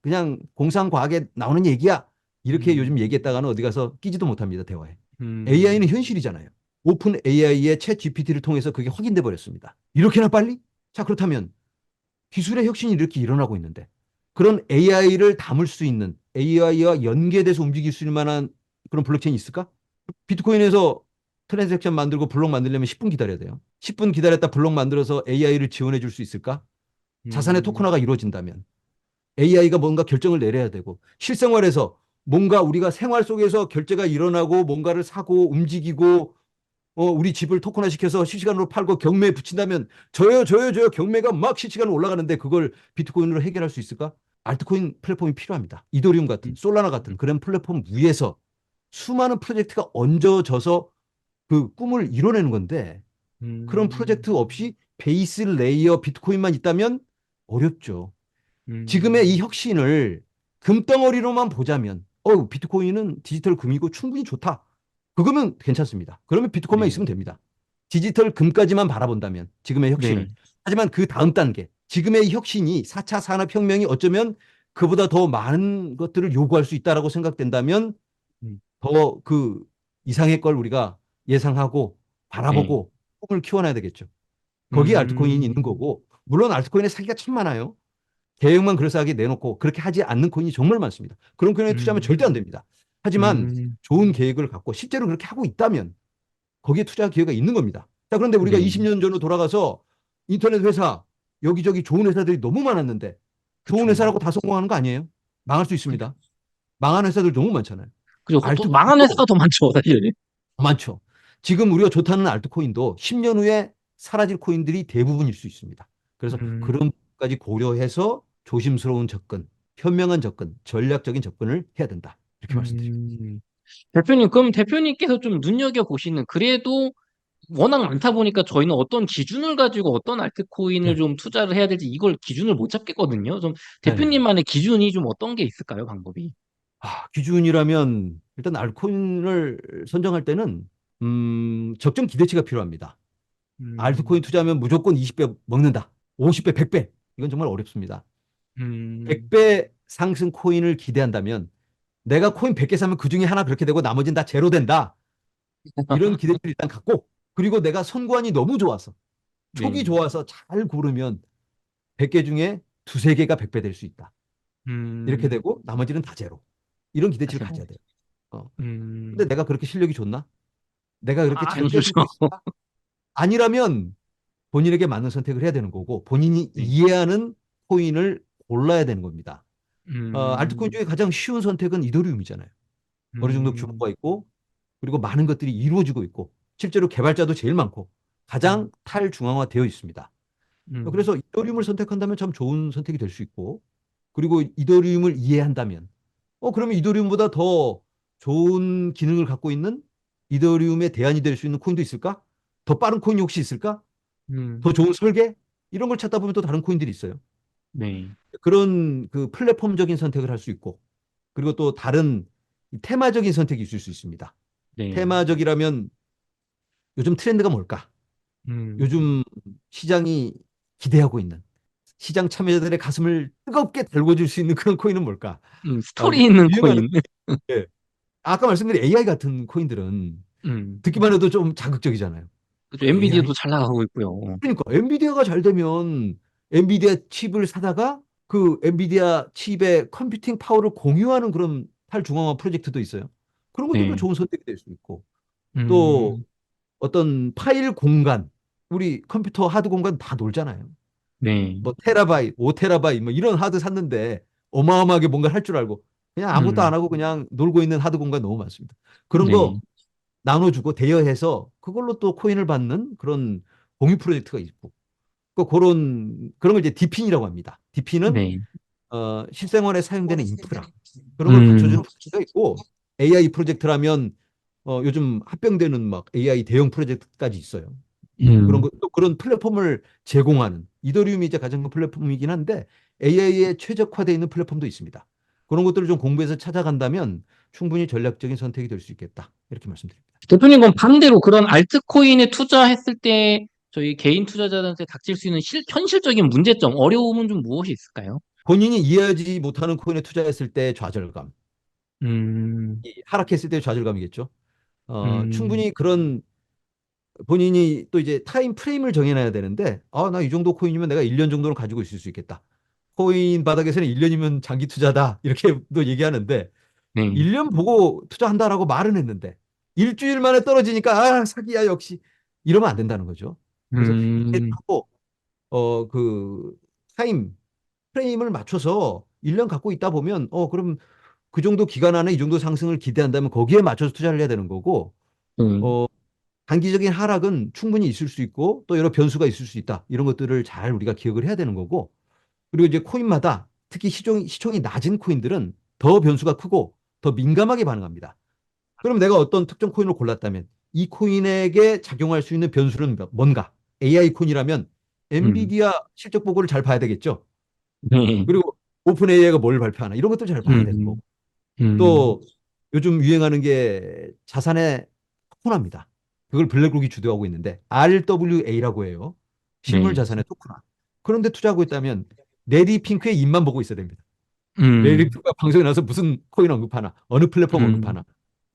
그냥 공상과학에 나오는 얘기야. 이렇게 음, 요즘 얘기했다가는 어디 가서 끼지도 못합니다, 대화에. AI는 음, 현실이잖아요. 오픈 AI의 챗 GPT를 통해서 그게 확인돼 버렸습니다. 이렇게나 빨리? 자, 그렇다면 기술의 혁신이 이렇게 일어나고 있는데 그런 AI를 담을 수 있는 AI와 연계돼서 움직일 수 있는 만한 그런 블록체인이 있을까? 비트코인에서 트랜잭션 만들고 블록 만들려면 10분 기다려야 돼요. 10분 기다렸다 블록 만들어서 AI를 지원해 줄 수 있을까? 자산의 음, 토큰화가 이루어진다면 AI가 뭔가 결정을 내려야 되고 실생활에서 뭔가 우리가 생활 속에서 결제가 일어나고 뭔가를 사고 움직이고 우리 집을 토큰화 시켜서 실시간으로 팔고 경매에 붙인다면 저요 경매가 막 실시간으로 올라가는데 그걸 비트코인으로 해결할 수 있을까? 알트코인 플랫폼이 필요합니다. 이더리움 같은 솔라나 같은 그런 플랫폼 위에서 수많은 프로젝트가 얹어져서 그 꿈을 이뤄내는 건데 그런 음, 프로젝트 없이 베이스 레이어 비트코인만 있다면 어렵죠. 지금의 이 음, 혁신을 금덩어리로만 보자면 비트코인은 디지털 금이고 충분히 좋다. 그거면 괜찮습니다. 그러면 비트코인만 네, 있으면 됩니다. 디지털 금까지만 바라본다면 지금의 혁신을. 네, 하지만 그 다음 단계, 지금의 혁신이 4차 산업혁명이 어쩌면 그보다 더 많은 것들을 요구할 수 있다라고 생각된다면 음, 더 그 이상의 걸 우리가 예상하고 네, 바라보고 꿈을 키워놔야 되겠죠. 거기에 알트코인이 음, 있는 거고 물론 알트코인의 사기가 참 많아요. 계획만 그럴싸하게 내놓고 그렇게 하지 않는 코인이 정말 많습니다. 그런 코인에 투자하면 음, 절대 안 됩니다. 하지만 음, 좋은 계획을 갖고 실제로 그렇게 하고 있다면 거기에 투자 기회가 있는 겁니다. 자, 그런데 우리가 네, 20년 전으로 돌아가서 인터넷 회사 여기저기 좋은 회사들이 너무 많았는데 좋은 그쵸. 회사라고 다 성공하는 거 아니에요? 망할 수 있습니다. 망한 회사들 너무 많잖아요. 그죠. 또 망한 회사가 알트코인도 더 많죠, 사실. 많죠. 지금 우리가 좋다는 알트코인도 10년 후에 사라질 코인들이 대부분일 수 있습니다. 그래서 음, 그런 것까지 고려해서 조심스러운 접근, 현명한 접근, 전략적인 접근을 해야 된다. 이렇게 말씀드립니다. 음. 대표님, 그럼 대표님께서 좀 눈여겨보시는, 그래도 워낙 많다 보니까 저희는 어떤 기준을 가지고 어떤 알트코인을 네. 좀 투자를 해야 될지 이걸 기준을 못 잡겠거든요. 좀 네네. 대표님만의 기준이 좀 어떤 게 있을까요, 방법이? 기준이라면 일단 알코올을 선정할 때는 적정 기대치가 필요합니다. 알트코인 음, 투자하면 무조건 20배 먹는다. 50배, 100배. 이건 정말 어렵습니다. 음, 100배 상승 코인을 기대한다면 내가 코인 100개 사면 그 중에 하나 그렇게 되고 나머지는 다 제로 된다. 이런 기대치를 일단 갖고 그리고 내가 선관이 너무 좋아서 촉이 네. 좋아서 잘 고르면 100개 중에 두세 개가 100배 될 수 있다. 이렇게 음, 되고 나머지는 다 제로. 이런 기대치를 맞아요. 가져야 돼요. 어. 근데 음, 내가 그렇게 실력이 좋나? 내가 그렇게 잘 아니죠. 떼쓰고 있을까? 아니라면 본인에게 맞는 선택을 해야 되는 거고 본인이 네. 이해하는 코인을 골라야 되는 겁니다. 알트코인 음, 중에 가장 쉬운 선택은 이더리움이잖아요. 어느 정도 음, 규모가 있고 그리고 많은 것들이 이루어지고 있고 실제로 개발자도 제일 많고 가장 음, 탈중앙화되어 있습니다. 음, 그래서 이더리움을 선택한다면 참 좋은 선택이 될 수 있고 그리고 이더리움을 이해한다면 그러면 이더리움보다 더 좋은 기능을 갖고 있는 이더리움의 대안이 될 수 있는 코인도 있을까? 더 빠른 코인이 혹시 있을까? 더 음, 좋은 설계? 이런 걸 찾다 보면 또 다른 코인들이 있어요. 네. 그런 그 플랫폼적인 선택을 할 수 있고 그리고 또 다른 테마적인 선택이 있을 수 있습니다. 네. 테마적이라면 요즘 트렌드가 뭘까? 음, 요즘 시장이 기대하고 있는 시장 참여자들의 가슴을 뜨겁게 달궈줄 수 있는 그런 코인은 뭘까? 요즘 스토리 있는 유행하는 코인. 예. 아까 말씀드린 AI 같은 코인들은 음, 듣기만 해도 좀 자극적이잖아요. 그죠. AI 엔비디아도 잘 나가고 있고요. 그러니까 엔비디아가 잘 되면 엔비디아 칩을 사다가 그 엔비디아 칩의 컴퓨팅 파워를 공유하는 그런 탈중앙화 프로젝트도 있어요. 그런 것들도 네. 좋은 선택이 될 수 있고 또 음, 어떤 파일 공간 우리 컴퓨터 하드 공간 다 놀잖아요. 네. 뭐 테라바이트, 5테라바이트 뭐 이런 하드 샀는데 어마어마하게 뭔가 할 줄 알고 그냥 아무것도 안 음, 하고 그냥 놀고 있는 하드 공간 너무 많습니다. 그런 네. 거 나눠주고 대여해서 그걸로 또 코인을 받는 그런 공유 프로젝트가 있고 그런 걸 이제 디핀이라고 합니다. 디핀은 네. 실생활에 사용되는 인프라 그런 걸 음, 받쳐주는 프로젝트가 있고 AI 프로젝트라면 요즘 합병되는 막 AI 대형 프로젝트까지 있어요. 그런 음, 거, 또 그런 플랫폼을 제공하는 이더리움이 이제 가장 큰 플랫폼이긴 한데 AI에 최적화되어 있는 플랫폼도 있습니다. 그런 것들을 좀 공부해서 찾아간다면 충분히 전략적인 선택이 될 수 있겠다. 이렇게 말씀드립니다. 대표님, 그럼 반대로 그런 알트코인에 투자했을 때 저희 개인 투자자들한테 닥칠 수 있는 현실적인 문제점, 어려움은 좀 무엇이 있을까요? 본인이 이해하지 못하는 코인에 투자했을 때 좌절감, 음, 하락했을 때 좌절감이겠죠. 음, 충분히 그런 본인이 또 이제 타임 프레임을 정해놔야 되는데, 나 이 정도 코인이면 내가 1년 정도는 가지고 있을 수 있겠다. 코인 바닥에서는 1년이면 장기 투자다. 이렇게도 얘기하는데, 네. 1년 보고 투자한다라고 말은 했는데, 일주일 만에 떨어지니까, 사기야, 역시. 이러면 안 된다는 거죠. 그래서 이해를 음, 하고, 그, 타임 프레임을 맞춰서 1년 갖고 있다 보면, 그럼 그 정도 기간 안에 이 정도 상승을 기대한다면 거기에 맞춰서 투자를 해야 되는 거고, 네. 어, 단기적인 하락은 충분히 있을 수 있고 또 여러 변수가 있을 수 있다. 이런 것들을 잘 우리가 기억을 해야 되는 거고. 그리고 이제 코인마다 특히 시총이 낮은 코인들은 더 변수가 크고 더 민감하게 반응합니다. 그럼 내가 어떤 특정 코인을 골랐다면 이 코인에게 작용할 수 있는 변수는 뭔가? AI 코인이라면 음, 엔비디아 실적 보고를 잘 봐야 되겠죠. 네. 그리고 오픈 AI가 뭘 발표하나 이런 것들 잘 봐야 되는 음, 거고. 음, 또 요즘 유행하는 게 자산의 토큰화입니다. 그걸 블랙록이 주도하고 있는데 RWA라고 해요. 실물 네. 자산의 토큰화. 그런데 투자하고 있다면 레디 핑크의 입만 보고 있어야 됩니다. 레디 음, 핑크가 방송에 나와서 무슨 코인 언급하나, 어느 플랫폼 음, 언급하나.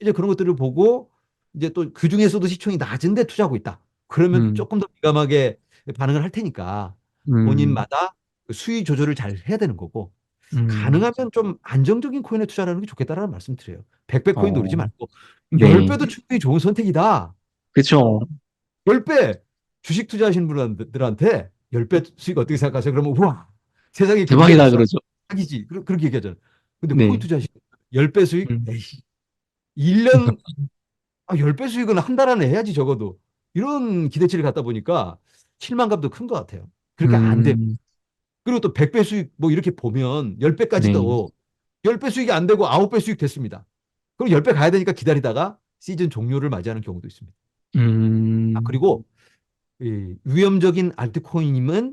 이제 그런 것들을 보고 이제 또 그 중에서도 시총이 낮은데 투자하고 있다. 그러면 음, 조금 더 민감하게 반응을 할 테니까 음, 본인마다 그 수위 조절을 잘 해야 되는 거고 음, 가능하면 좀 안정적인 코인에 투자하는 게 좋겠다라는 말씀 드려요. 100배 코인 노리지 어, 말고 네. 10배도 충분히 좋은 선택이다. 그쵸. 10배 주식 투자하시는 분들한테 10배 수익 어떻게 생각하세요? 그러면 우와 세상에 그 위에 대박이다, 있어. 그러죠. 사기지. 그렇게 얘기하잖아요. 근데 코인 네. 투자하시는 10배 수익? 음, 에이, 1년 10배 수익은 한 달 안에 해야지 적어도. 이런 기대치를 갖다 보니까 실망감도 큰 것 같아요. 그렇게 안 돼. 음, 그리고 또 100배 수익 뭐 이렇게 보면 네. 10배까지도 10배 수익이 안 되고 9배 수익 됐습니다. 그럼 10배 가야 되니까 기다리다가 시즌 종료를 맞이하는 경우도 있습니다. 음, 그리고 이 위험적인 알트코인에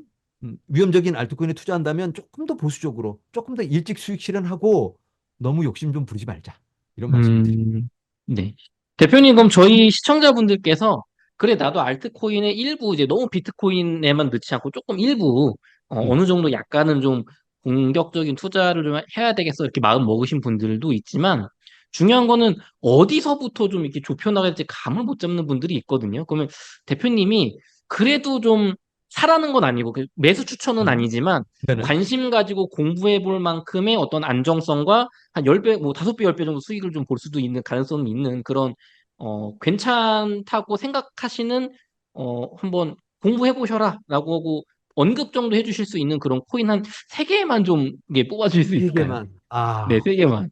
투자한다면 조금 더 보수적으로 조금 더 일찍 수익 실현하고 너무 욕심 좀 부리지 말자. 이런 말씀을 드립니다. 네. 대표님, 그럼 저희 시청자분들께서 그래, 나도 알트코인의 일부, 이제 너무 비트코인에만 넣지 않고 조금 일부, 음, 어느 정도 약간은 좀 공격적인 투자를 좀 해야 되겠어. 이렇게 마음 먹으신 분들도 있지만, 중요한 거는 어디서부터 좀 이렇게 좁혀나갈지 감을 못 잡는 분들이 있거든요. 그러면 대표님이 그래도 좀 사라는 건 아니고, 매수 추천은 음. 아니지만, 네네. 관심 가지고 공부해 볼 만큼의 어떤 안정성과 한 10배, 뭐 5배, 10배 정도 수익을 좀 볼 수도 있는 가능성이 있는 그런 괜찮다고 생각하시는, 한번 공부해 보셔라 라고 하고 언급 정도 해주실 수 있는 그런 코인 한 세개만 좀 이게 뽑아주실 수 세 있을까요? 개만. 네, 세개만.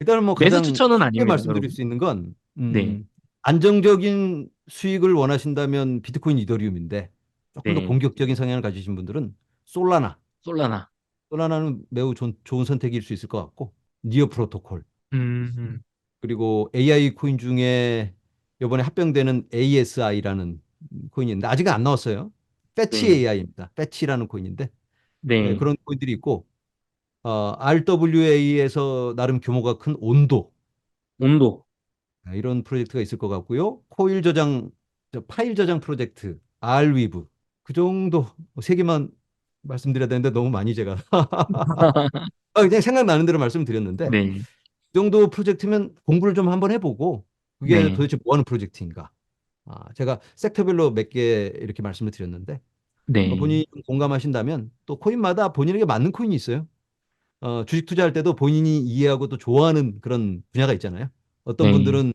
일단은 뭐 매수 가장 추천은 쉽게 아닙니다, 말씀드릴 여러분. 수 있는 건, 네, 안정적인 수익을 원하신다면 비트코인 이더리움인데, 조금 더 네. 공격적인 성향을 가지신 분들은 솔라나. 솔라나. 솔라나는 매우 좋은 선택일 수 있을 것 같고, 니어 프로토콜. 음, 그리고 AI 코인 중에 이번에 합병되는 ASI라는 코인이 있는데, 아직은 안 나왔어요. 패치 네, AI입니다. 패치라는 코인인데, 네. 그런 코인들이 있고, RWA에서 나름 규모가 큰 온도, 온도. 이런 프로젝트가 있을 것 같고요. 파일 저장 프로젝트, Rweave. 그 정도, 세 개만 말씀드려야 되는데 너무 많이 제가. 그냥 생각나는 대로 말씀드렸는데, 네, 이 정도 프로젝트면 공부를 좀 한번 해보고, 그게 네, 도대체 뭐 하는 프로젝트인가. 제가 섹터별로 몇 개 이렇게 말씀을 드렸는데, 네, 본인이 좀 공감하신다면 또 코인마다 본인에게 맞는 코인이 있어요. 주식 투자할 때도 본인이 이해하고 또 좋아하는 그런 분야가 있잖아요. 어떤 네, 분들은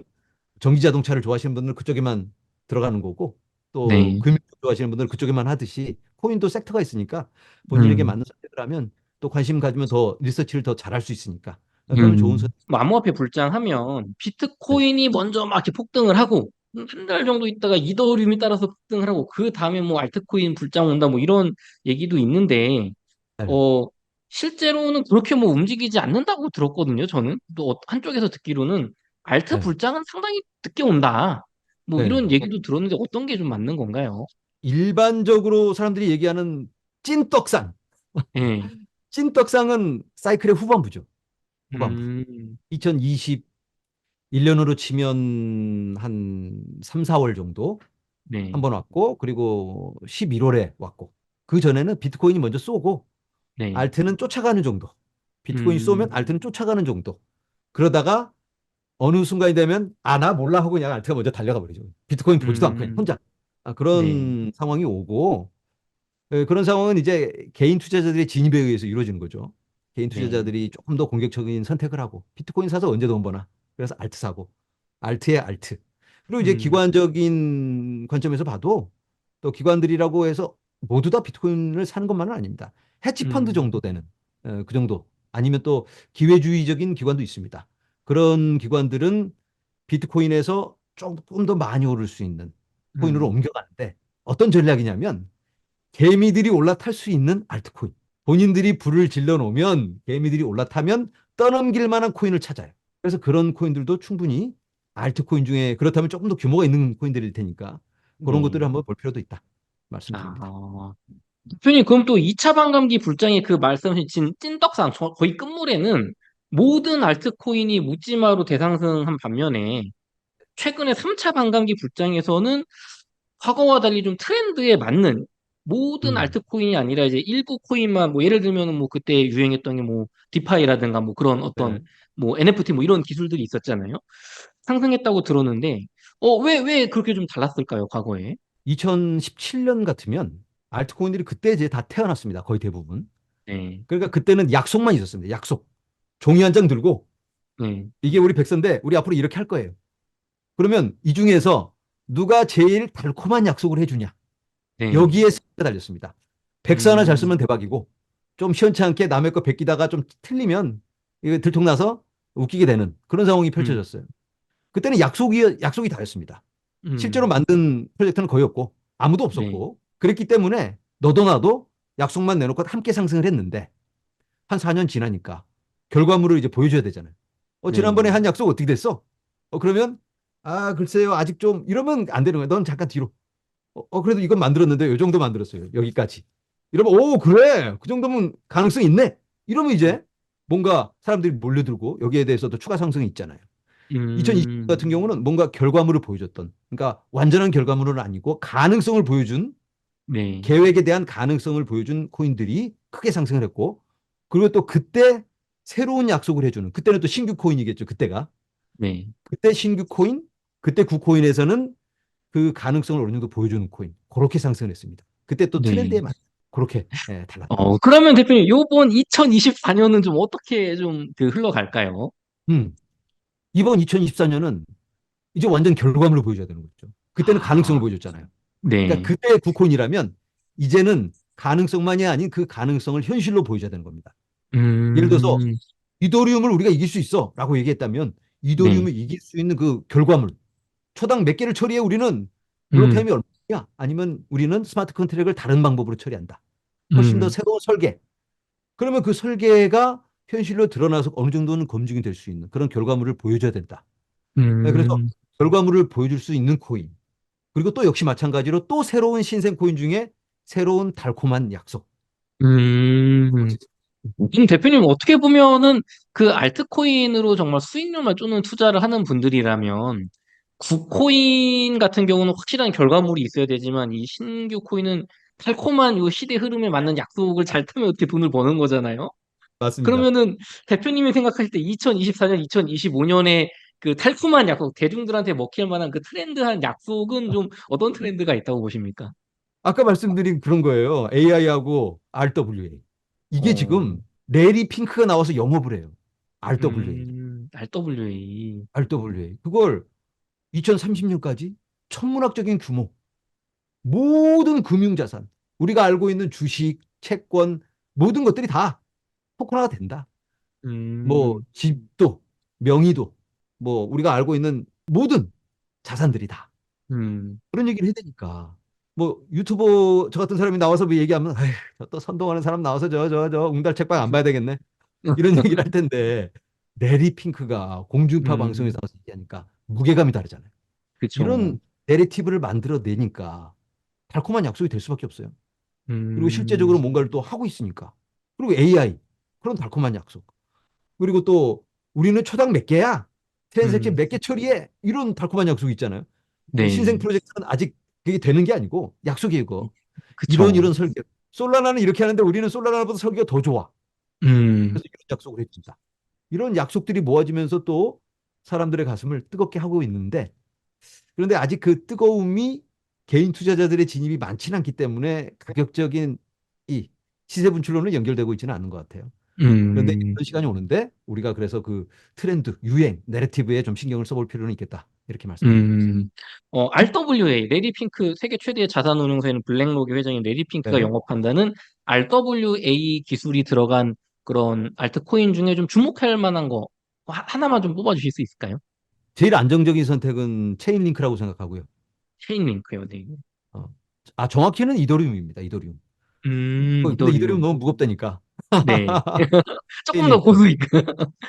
전기 자동차를 좋아하시는 분들은 그쪽에만 들어가는 거고 또 네. 금융 좋아하시는 분들은 그쪽에만 하듯이 코인도 섹터가 있으니까 본인에게 음, 맞는 선택을 하면 또 관심 가지면 더 리서치를 더 잘할 수 있으니까 그거는 좋은 선택. 뭐 암호화폐 불장하면 네, 비트코인이 먼저 막 이렇게 폭등을 하고 한 달 정도 있다가 이더리움이 따라서 폭등을 하고 그 다음에 뭐 알트코인 불장 온다 뭐 이런 얘기도 있는데 네, 어 실제로는 그렇게 뭐 움직이지 않는다고 들었거든요. 저는 또 한쪽에서 듣기로는 알트 네, 불장은 상당히 늦게 온다. 뭐 네. 이런 얘기도 들었는데 어떤 게 좀 맞는 건가요? 일반적으로 사람들이 얘기하는 찐떡상, 예. 찐떡상은 사이클의 후반부죠. 후반부. 음. 2021년으로 치면 한 3, 4월 정도 한 네. 번 왔고 그리고 11월에 왔고 그 전에는 비트코인이 먼저 쏘고 네. 알트는 쫓아가는 정도. 비트코인이 쏘면 음. 알트는 쫓아가는 정도. 그러다가 어느 순간이 되면 나 몰라 하고 그냥 알트가 먼저 달려가 버리죠. 비트코인 보지도 않고 그냥 음. 혼자. 네. 그런 상황이 오고 그런 상황은 이제 개인 투자자들의 진입에 의해서 이루어지는 거죠. 개인 네. 투자자들이 조금 더 공격적인 선택을 하고 비트코인 사서 언제 돈 버나. 그래서 알트 사고 알트에 알트. 그리고 이제 음. 기관적인 관점에서 봐도 또 기관들이라고 해서 모두 다 비트코인을 사는 것만은 아닙니다. 헤지펀드 음. 정도 되는 그 정도 아니면 또 기회주의적인 기관도 있습니다. 그런 기관들은 비트코인에서 조금 더 많이 오를 수 있는 코인으로 음. 옮겨가는데 어떤 전략이냐면 개미들이 올라탈 수 있는 알트코인. 본인들이 불을 질러 놓으면 개미들이 올라타면 떠넘길 만한 코인을 찾아요. 그래서 그런 코인들도 충분히 알트코인 중에 그렇다면 조금 더 규모가 있는 코인들일 테니까 그런 네. 것들을 한번 볼 필요도 있다. 말씀드립니다. 아, 대표님, 그럼 또 2차 반감기 불장의 그 말씀하신 찐떡상, 거의 끝물에는 모든 알트코인이 묻지마로 대상승한 반면에 최근에 3차 반감기 불장에서는 과거와 달리 좀 트렌드에 맞는 모든 음, 알트코인이 아니라 이제 일부 코인만 뭐 예를 들면은 뭐 그때 유행했던 게 뭐 디파이라든가 뭐 그런 네. 어떤 뭐 NFT 뭐 이런 기술들이 있었잖아요. 상승했다고 들었는데 왜 그렇게 좀 달랐을까요, 과거에? 2017년 같으면 알트코인들이 그때 이제 다 태어났습니다. 거의 대부분. 네. 그러니까 그때는 약속만 있었습니다. 약속. 종이 한 장 들고 네. 이게 우리 백서인데 우리 앞으로 이렇게 할 거예요. 그러면 이 중에서 누가 제일 달콤한 약속을 해주냐? 네. 여기에 승리가 달렸습니다. 백서 하나 잘 쓰면 음. 대박이고 좀 시원치 않게 남의 거 베끼다가 좀 틀리면 이거 들통나서 웃기게 되는 그런 상황이 음. 펼쳐졌어요. 그때는 약속이 다였습니다. 실제로 음. 만든 프로젝트는 거의 없고 아무도 네. 없었고 그랬기 때문에 너도 나도 약속만 내놓고 함께 상승을 했는데 한 4년 지나니까 결과물을 이제 보여줘야 되잖아요. 지난번에 네. 한 약속 어떻게 됐어? 그러면 글쎄요 아직 좀 이러면 안 되는 거예요. 넌 잠깐 뒤로. 그래도 이건 만들었는데 요 정도 만들었어요. 여기까지. 이러면 그래. 그 정도면 가능성 있네. 이러면 이제 뭔가 사람들이 몰려들고 여기에 대해서도 추가 상승이 있잖아요. 2020 음, 같은 경우는 뭔가 결과물을 보여줬던, 그러니까 완전한 결과물은 아니고 가능성을 보여준, 네, 계획에 대한 가능성을 보여준 코인들이 크게 상승을 했고, 그리고 또 그때 새로운 약속을 해주는, 그때는 또 신규 코인이겠죠. 그때가 네, 그때 신규 코인, 그때 구코인에서는 그 가능성을 어느 정도 보여주는 코인, 그렇게 상승을 했습니다. 그때 또 네. 트렌드에 맞 그렇게 달랐다. 그러면 대표님, 요번 2024년은 좀 어떻게 좀 그 흘러갈까요? 음, 이번 2024년은 이제 완전 결과물을 보여줘야 되는 거죠. 그때는 가능성을 아, 보여줬잖아요. 그러니까 네. 그때 구코인이라면 이제는 가능성만이 아닌 그 가능성을 현실로 보여줘야 되는 겁니다. 예를 들어서 음, 이더리움을 우리가 이길 수 있어라고 얘기했다면 네. 이더리움을 이길 수 있는 그 결과물, 초당 몇 개를 처리해 우리는 블록 음, 타임이 얼마냐? 아니면 우리는 스마트 컨트랙을 다른 방법으로 처리한다. 훨씬 더 음, 새로운 설계. 그러면 그 설계가 현실로 드러나서 어느 정도는 검증이 될 수 있는 그런 결과물을 보여줘야 된다. 그래서 음, 결과물을 보여줄 수 있는 코인. 그리고 또 역시 마찬가지로 또 새로운 신생 코인 중에 새로운 달콤한 약속. 음. 대표님, 어떻게 보면은 그 알트코인으로 정말 수익률만 쫓는 투자를 하는 분들이라면, 구코인 같은 경우는 확실한 결과물이 있어야 되지만, 이 신규 코인은 달콤한 요 시대 흐름에 맞는 약속을 잘 타면 어떻게 돈을 버는 거잖아요? 맞습니다. 그러면은 대표님이 생각하실 때 2024년, 2025년에 그 달콤한 약속, 대중들한테 먹힐 만한 그 트렌드한 약속은 좀 어떤 트렌드가 있다고 보십니까? 아까 말씀드린 그런 거예요. AI하고 RWA. 이게 어, 지금 레리 핑크가 나와서 영업을 해요. RWA. RWA. RWA. 그걸 2030년까지 천문학적인 규모, 모든 금융자산, 우리가 알고 있는 주식, 채권, 모든 것들이 다 토큰화가 된다. 뭐 음, 집도, 명의도, 뭐 우리가 알고 있는 모든 자산들이 다 음, 그런 얘기를 해야 되니까. 뭐 유튜버 저 같은 사람이 나와서 뭐 얘기하면 또 선동하는 사람 나와서 저 웅달 책방 안 봐야 되겠네. 이런 얘기를 할 텐데 레리 핑크가 공중파 방송에서 음, 나와서 얘기하니까 무게감이 다르잖아요. 그쵸. 이런 내레티브를 만들어내니까 달콤한 약속이 될 수밖에 없어요. 그리고 음, 실제적으로 뭔가를 또 하고 있으니까. 그리고 AI 그런 달콤한 약속. 그리고 또 우리는 초당 몇 개야? 트랜잭션 음, 몇 개 처리해? 이런 달콤한 약속이 있잖아요. 신생 네. 프로젝트는 아직 그게 되는 게 아니고 약속이에요. 이거. 그쵸. 이런 설계. 솔라나는 이렇게 하는데 우리는 솔라나보다 설계가 더 좋아. 음, 그래서 이런 약속을 해준다. 이런 약속들이 모아지면서 또 사람들의 가슴을 뜨겁게 하고 있는데 그런데 아직 그 뜨거움이 개인 투자자들의 진입이 많지는 않기 때문에 가격적인 이 시세 분출로는 연결되고 있지는 않은 것 같아요. 그런데 음. 이런 시간이 오는데 우리가 그래서 그 트렌드, 유행, 내러티브에 좀 신경을 써볼 필요는 있겠다. 이렇게 말씀드립니다. 음, RWA, 레리 핑크, 세계 최대의 자산운용사인 블랙록의 회장인 레리 핑크가 네. 영업한다는 RWA 기술이 들어간 그런 알트코인 중에 좀 주목할 만한 거 하나만 좀 뽑아주실 수 있을까요? 제일 안정적인 선택은 체인링크라고 생각하고요. 체인링크요, 네. 어. 정확히는 이더리움입니다. 이더리움. 근데 이더리움 이더리움. 너무 무겁다니까. 네. 조금 더 체인링크. 고수익.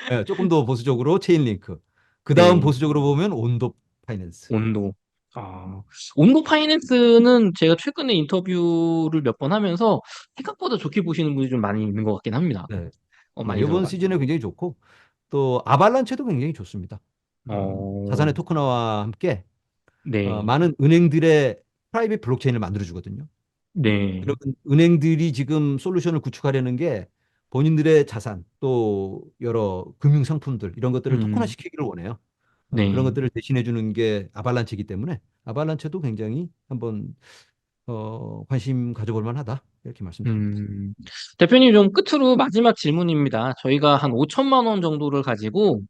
네, 조금 더 보수적으로 체인링크. 그 다음 네. 보수적으로 보면 온도 파이낸스. 온도. 온도 파이낸스는 제가 최근에 인터뷰를 몇 번 하면서 생각보다 좋게 보시는 분이 좀 많이 있는 것 같긴 합니다. 네. 네, 많이 이번 들어가지고. 시즌에 굉장히 좋고 또 아발란체도 굉장히 좋습니다. 어, 자산의 토큰화와 함께 네. 많은 은행들의 프라이빗 블록체인을 만들어 주거든요. 네. 그러면 은행들이 지금 솔루션을 구축하려는 게 본인들의 자산 또 여러 금융 상품들 이런 것들을 토큰화 음, 시키기를 원해요. 그런 네. 것들을 대신해 주는 게 아발란체이기 때문에 아발란체도 굉장히 한번 관심 가져볼 만하다 이렇게 말씀드립니다. 음, 대표님 좀 끝으로 마지막 질문입니다. 저희가 한 5천만 원 정도를 가지고,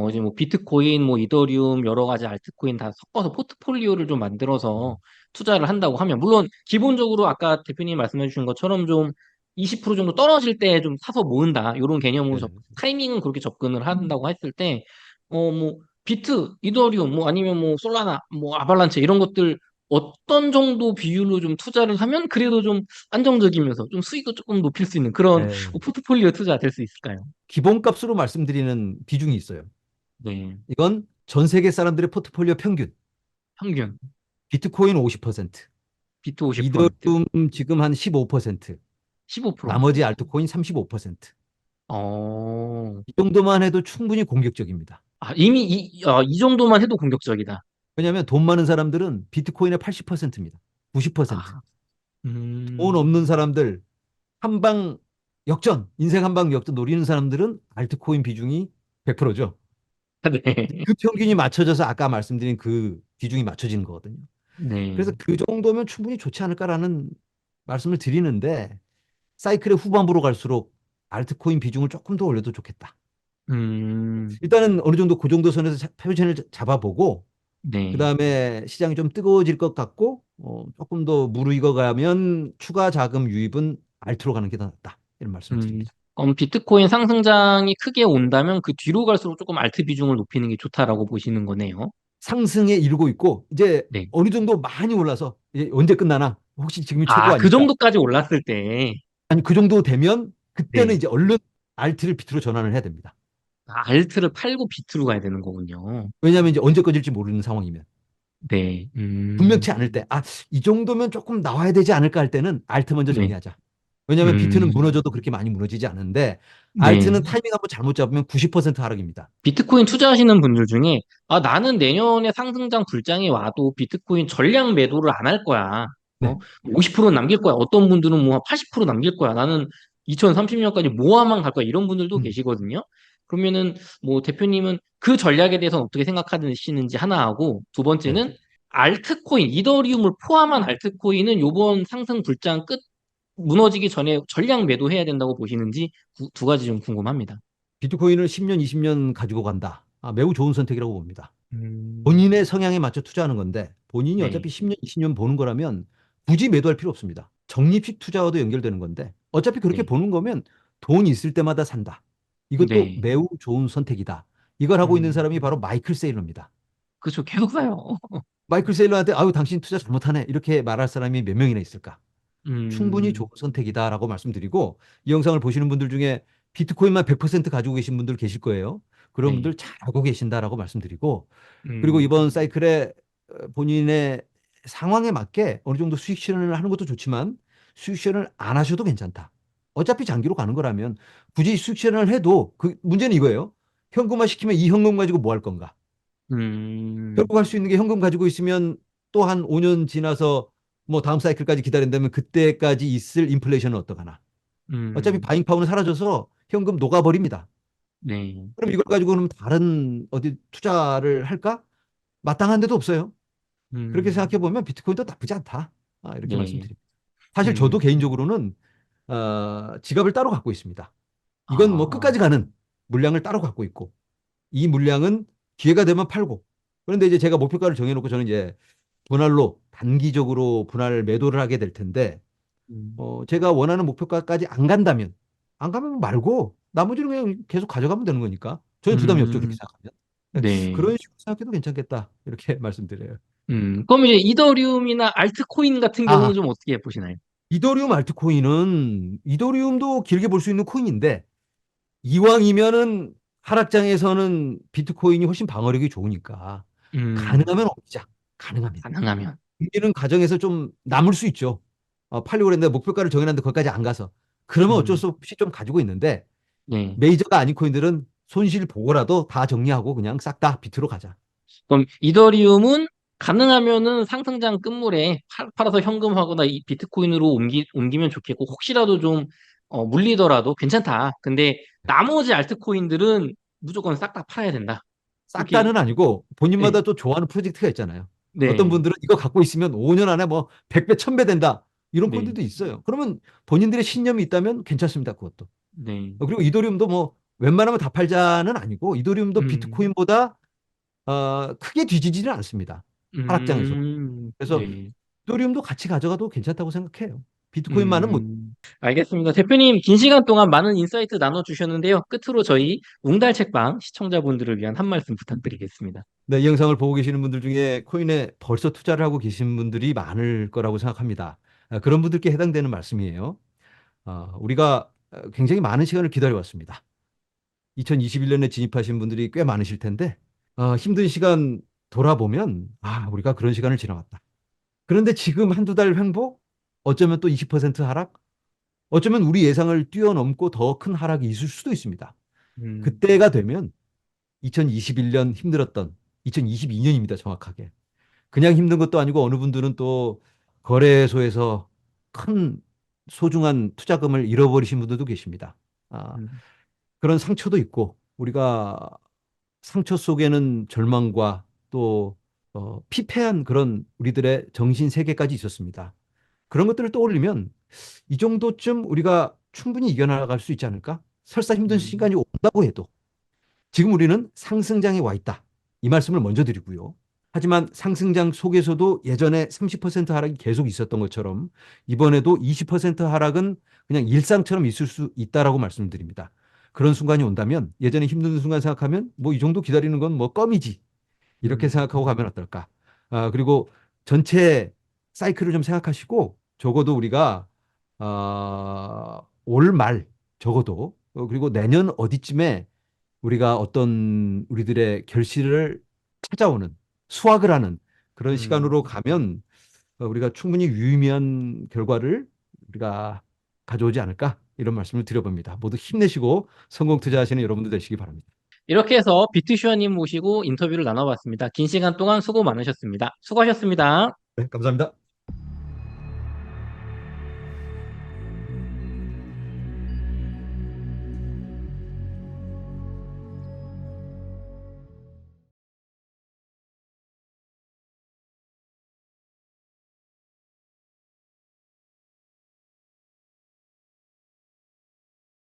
이제 뭐 비트코인, 뭐 이더리움, 여러 가지 알트코인 다 섞어서 포트폴리오를 좀 만들어서 투자를 한다고 하면, 물론 기본적으로 아까 대표님 말씀해 주신 것처럼 좀 20% 정도 떨어질 때 좀 사서 모은다. 이런 개념으로 네. 타이밍은 그렇게 접근을 한다고 했을 때, 뭐 비트, 이더리움, 뭐 아니면 뭐 솔라나, 뭐 아발란체 이런 것들 어떤 정도 비율로 좀 투자를 하면 그래도 좀 안정적이면서 좀 수익도 조금 높일 수 있는 그런 네. 포트폴리오 투자 될 수 있을까요? 기본값으로 말씀드리는 비중이 있어요. 네. 이건 전 세계 사람들의 포트폴리오 평균. 평균 비트코인 50%, 비트 50%, 이더리움 지금 한 15%, 15%. 나머지 알트코인 35%. 어, 이 정도만 해도 충분히 공격적입니다. 이미 이 정도만 해도 공격적이다. 왜냐하면 돈 많은 사람들은 비트코인의 80%입니다. 90%. 아, 돈 음, 없는 사람들, 한방 역전, 인생 한방 역전 노리는 사람들은 알트코인 비중이 100%죠. 네. 그 평균이 맞춰져서 아까 말씀드린 그 비중이 맞춰지는 거거든요. 그래서 네. 그 정도면 충분히 좋지 않을까라는 말씀을 드리는데 사이클의 후반부로 갈수록 알트코인 비중을 조금 더 올려도 좋겠다. 음, 일단은 어느 정도 그 정도 선에서 표준을 잡아보고 네. 그다음에 시장이 좀 뜨거워질 것 같고 조금 더 무르익어가면 추가 자금 유입은 알트로 가는 게 더 낫다. 이런 말씀을 음, 드립니다. 그럼 비트코인 상승장이 크게 온다면 그 뒤로 갈수록 조금 알트 비중을 높이는 게 좋다라고 보시는 거네요. 상승에 이르고 있고 이제 네. 어느 정도 많이 올라서 이제 언제 끝나나 혹시 지금이 최고 그 아닐까? 정도까지 올랐을 때, 아니 그 정도 되면 그때는 네. 이제 얼른 알트를 비트로 전환을 해야 됩니다. 알트를 팔고 비트로 가야 되는 거군요. 왜냐하면 이제 언제 꺼질지 모르는 상황이면 네. 분명치 않을 때, 이 정도면 조금 나와야 되지 않을까 할 때는 알트 먼저 네. 정리하자. 왜냐하면 비트는 음, 무너져도 그렇게 많이 무너지지 않은데 네. 알트는 타이밍 한번 잘못 잡으면 90% 하락입니다. 비트코인 투자하시는 분들 중에, 나는 내년에 상승장 불장이 와도 비트코인 전량 매도를 안 할 거야. 네, 50% 남길 거야. 어떤 분들은 뭐 80% 남길 거야. 나는 2030년까지 모아만 갈 거야. 이런 분들도 음, 계시거든요. 그러면은 뭐 대표님은 그 전략에 대해서는 어떻게 생각하시는지 하나 하고, 두 네. 번째는 알트코인, 이더리움을 포함한 알트코인은 요번 상승 불장 끝 무너지기 전에 전량 매도해야 된다고 보시는지 두 가지 좀 궁금합니다. 비트코인을 10년, 20년 가지고 간다. 매우 좋은 선택이라고 봅니다. 음, 본인의 성향에 맞춰 투자하는 건데 본인이 네, 어차피 10년, 20년 보는 거라면 굳이 매도할 필요 없습니다. 적립식 투자와도 연결되는 건데 어차피 그렇게 네, 보는 거면 돈 있을 때마다 산다. 이것도 네. 매우 좋은 선택이다. 이걸 하고 있는 음, 사람이 바로 마이클 세일러입니다. 그렇죠. 계속 사요. 마이클 세일러한테 아유 당신 투자 잘못하네 이렇게 말할 사람이 몇 명이나 있을까? 충분히 좋은 음, 선택이다라고 말씀드리고 이 영상을 보시는 분들 중에 비트코인만 100% 가지고 계신 분들 계실 거예요. 그런 네, 분들 잘 알고 계신다라고 말씀드리고 그리고 음, 이번 사이클에 본인의 상황에 맞게 어느 정도 수익 실현을 하는 것도 좋지만 수익 실현을 안 하셔도 괜찮다. 어차피 장기로 가는 거라면 굳이 수익 실현을 해도 그 문제는 이거예요. 현금화 시키면 이 현금 가지고 뭐 할 건가? 음, 결국 할 수 있는 게 현금 가지고 있으면 또 한 5년 지나서 뭐 다음 사이클까지 기다린다면 그때까지 있을 인플레이션은 어떡하나. 어차피 음, 바잉 파워는 사라져서 현금 녹아버립니다. 네, 그럼 이걸 가지고 그럼 다른 어디 투자를 할까? 마땅한 데도 없어요. 그렇게 음, 생각해 보면 비트코인도 나쁘지 않다. 이렇게 네, 말씀드립니다. 사실 저도 음, 개인적으로는 지갑을 따로 갖고 있습니다. 이건 뭐 아, 끝까지 가는 물량을 따로 갖고 있고 이 물량은 기회가 되면 팔고 그런데 이제 제가 목표가를 정해놓고 저는 이제 분할로 단기적으로 분할 매도를 하게 될 텐데 음, 제가 원하는 목표가까지 안 간다면 안 가면 말고 나머지는 그냥 계속 가져가면 되는 거니까 저는 부담이 없죠 그렇게 음, 생각하면 네, 그런 식으로 생각해도 괜찮겠다 이렇게 말씀드려요. 그럼 이제 이더리움이나 알트코인 같은 아 경우는 좀 어떻게 보시나요? 이더리움 알트코인은 이더리움도 길게 볼 수 있는 코인인데 이왕이면은 하락장에서는 비트코인이 훨씬 방어력이 좋으니까 음, 가능하면 옮기자. 가능하면. 가능하면, 옮기는 과정에서 좀 남을 수 있죠. 팔려고 그랬는데 목표가를 정해놨는데 거기까지 안 가서. 그러면 어쩔 음, 수 없이 좀 가지고 있는데 네. 메이저가 아닌 코인들은 손실 보고라도 다 정리하고 그냥 싹 다 비트로 가자. 그럼 이더리움은 가능하면은 상승장 끝물에 팔아서 현금하거나 이 비트코인으로 옮기면 좋겠고 혹시라도 좀 물리더라도 괜찮다. 근데 나머지 알트코인들은 무조건 싹 다 팔아야 된다. 싹 이렇게 다는 아니고 본인마다 네, 또 좋아하는 프로젝트가 있잖아요. 어떤 네, 분들은 이거 갖고 있으면 5년 안에 뭐 100배, 1000배 된다. 이런 네, 코인들도 있어요. 그러면 본인들의 신념이 있다면 괜찮습니다. 그것도. 네, 그리고 이더리움도 뭐 웬만하면 다 팔자는 아니고 이더리움도 음, 비트코인보다 크게 뒤지지는 않습니다. 하락장에서. 그래서 네. 이더리움도 같이 가져가도 괜찮다고 생각해요. 비트코인만은 못. 알겠습니다. 대표님, 긴 시간 동안 많은 인사이트 나눠주셨는데요. 끝으로 저희 웅달 책방 시청자분들을 위한 한 말씀 부탁드리겠습니다. 네, 이 영상을 보고 계시는 분들 중에 코인에 벌써 투자를 하고 계신 분들이 많을 거라고 생각합니다. 그런 분들께 해당되는 말씀이에요. 우리가 굉장히 많은 시간을 기다려왔습니다. 2021년에 진입하신 분들이 꽤 많으실 텐데 힘든 시간 돌아보면 우리가 그런 시간을 지나왔다. 그런데 지금 한두 달 횡보, 어쩌면 또 20% 하락, 어쩌면 우리 예상을 뛰어넘고 더 큰 하락이 있을 수도 있습니다. 음, 그때가 되면 2021년 힘들었던 2022년입니다. 정확하게. 그냥 힘든 것도 아니고 어느 분들은 또 거래소에서 큰 소중한 투자금을 잃어버리신 분들도 계십니다. 아, 음, 그런 상처도 있고 우리가 상처 속에는 절망과 또 피폐한 그런 우리들의 정신 세계까지 있었습니다. 그런 것들을 떠올리면 이 정도쯤 우리가 충분히 이겨나갈 수 있지 않을까? 설사 힘든 음, 시간이 온다고 해도 지금 우리는 상승장에 와 있다. 이 말씀을 먼저 드리고요. 하지만 상승장 속에서도 예전에 30% 하락이 계속 있었던 것처럼 이번에도 20% 하락은 그냥 일상처럼 있을 수 있다라고 말씀을 드립니다. 그런 순간이 온다면 예전에 힘든 순간 생각하면 뭐 이 정도 기다리는 건 뭐 껌이지. 이렇게 음, 생각하고 가면 어떨까? 그리고 전체 사이클을 좀 생각하시고 적어도 우리가 올 말 적어도 그리고 내년 어디쯤에 우리가 어떤 우리들의 결실을 찾아오는 수확을 하는 그런 음. 시간으로 가면 우리가 충분히 유의미한 결과를 우리가 가져오지 않을까 이런 말씀을 드려봅니다. 모두 힘내시고 성공 투자하시는 여러분들 되시기 바랍니다. 이렇게 해서 비트슈어님 모시고 인터뷰를 나눠봤습니다. 긴 시간 동안 수고 많으셨습니다. 수고하셨습니다. 네, 감사합니다.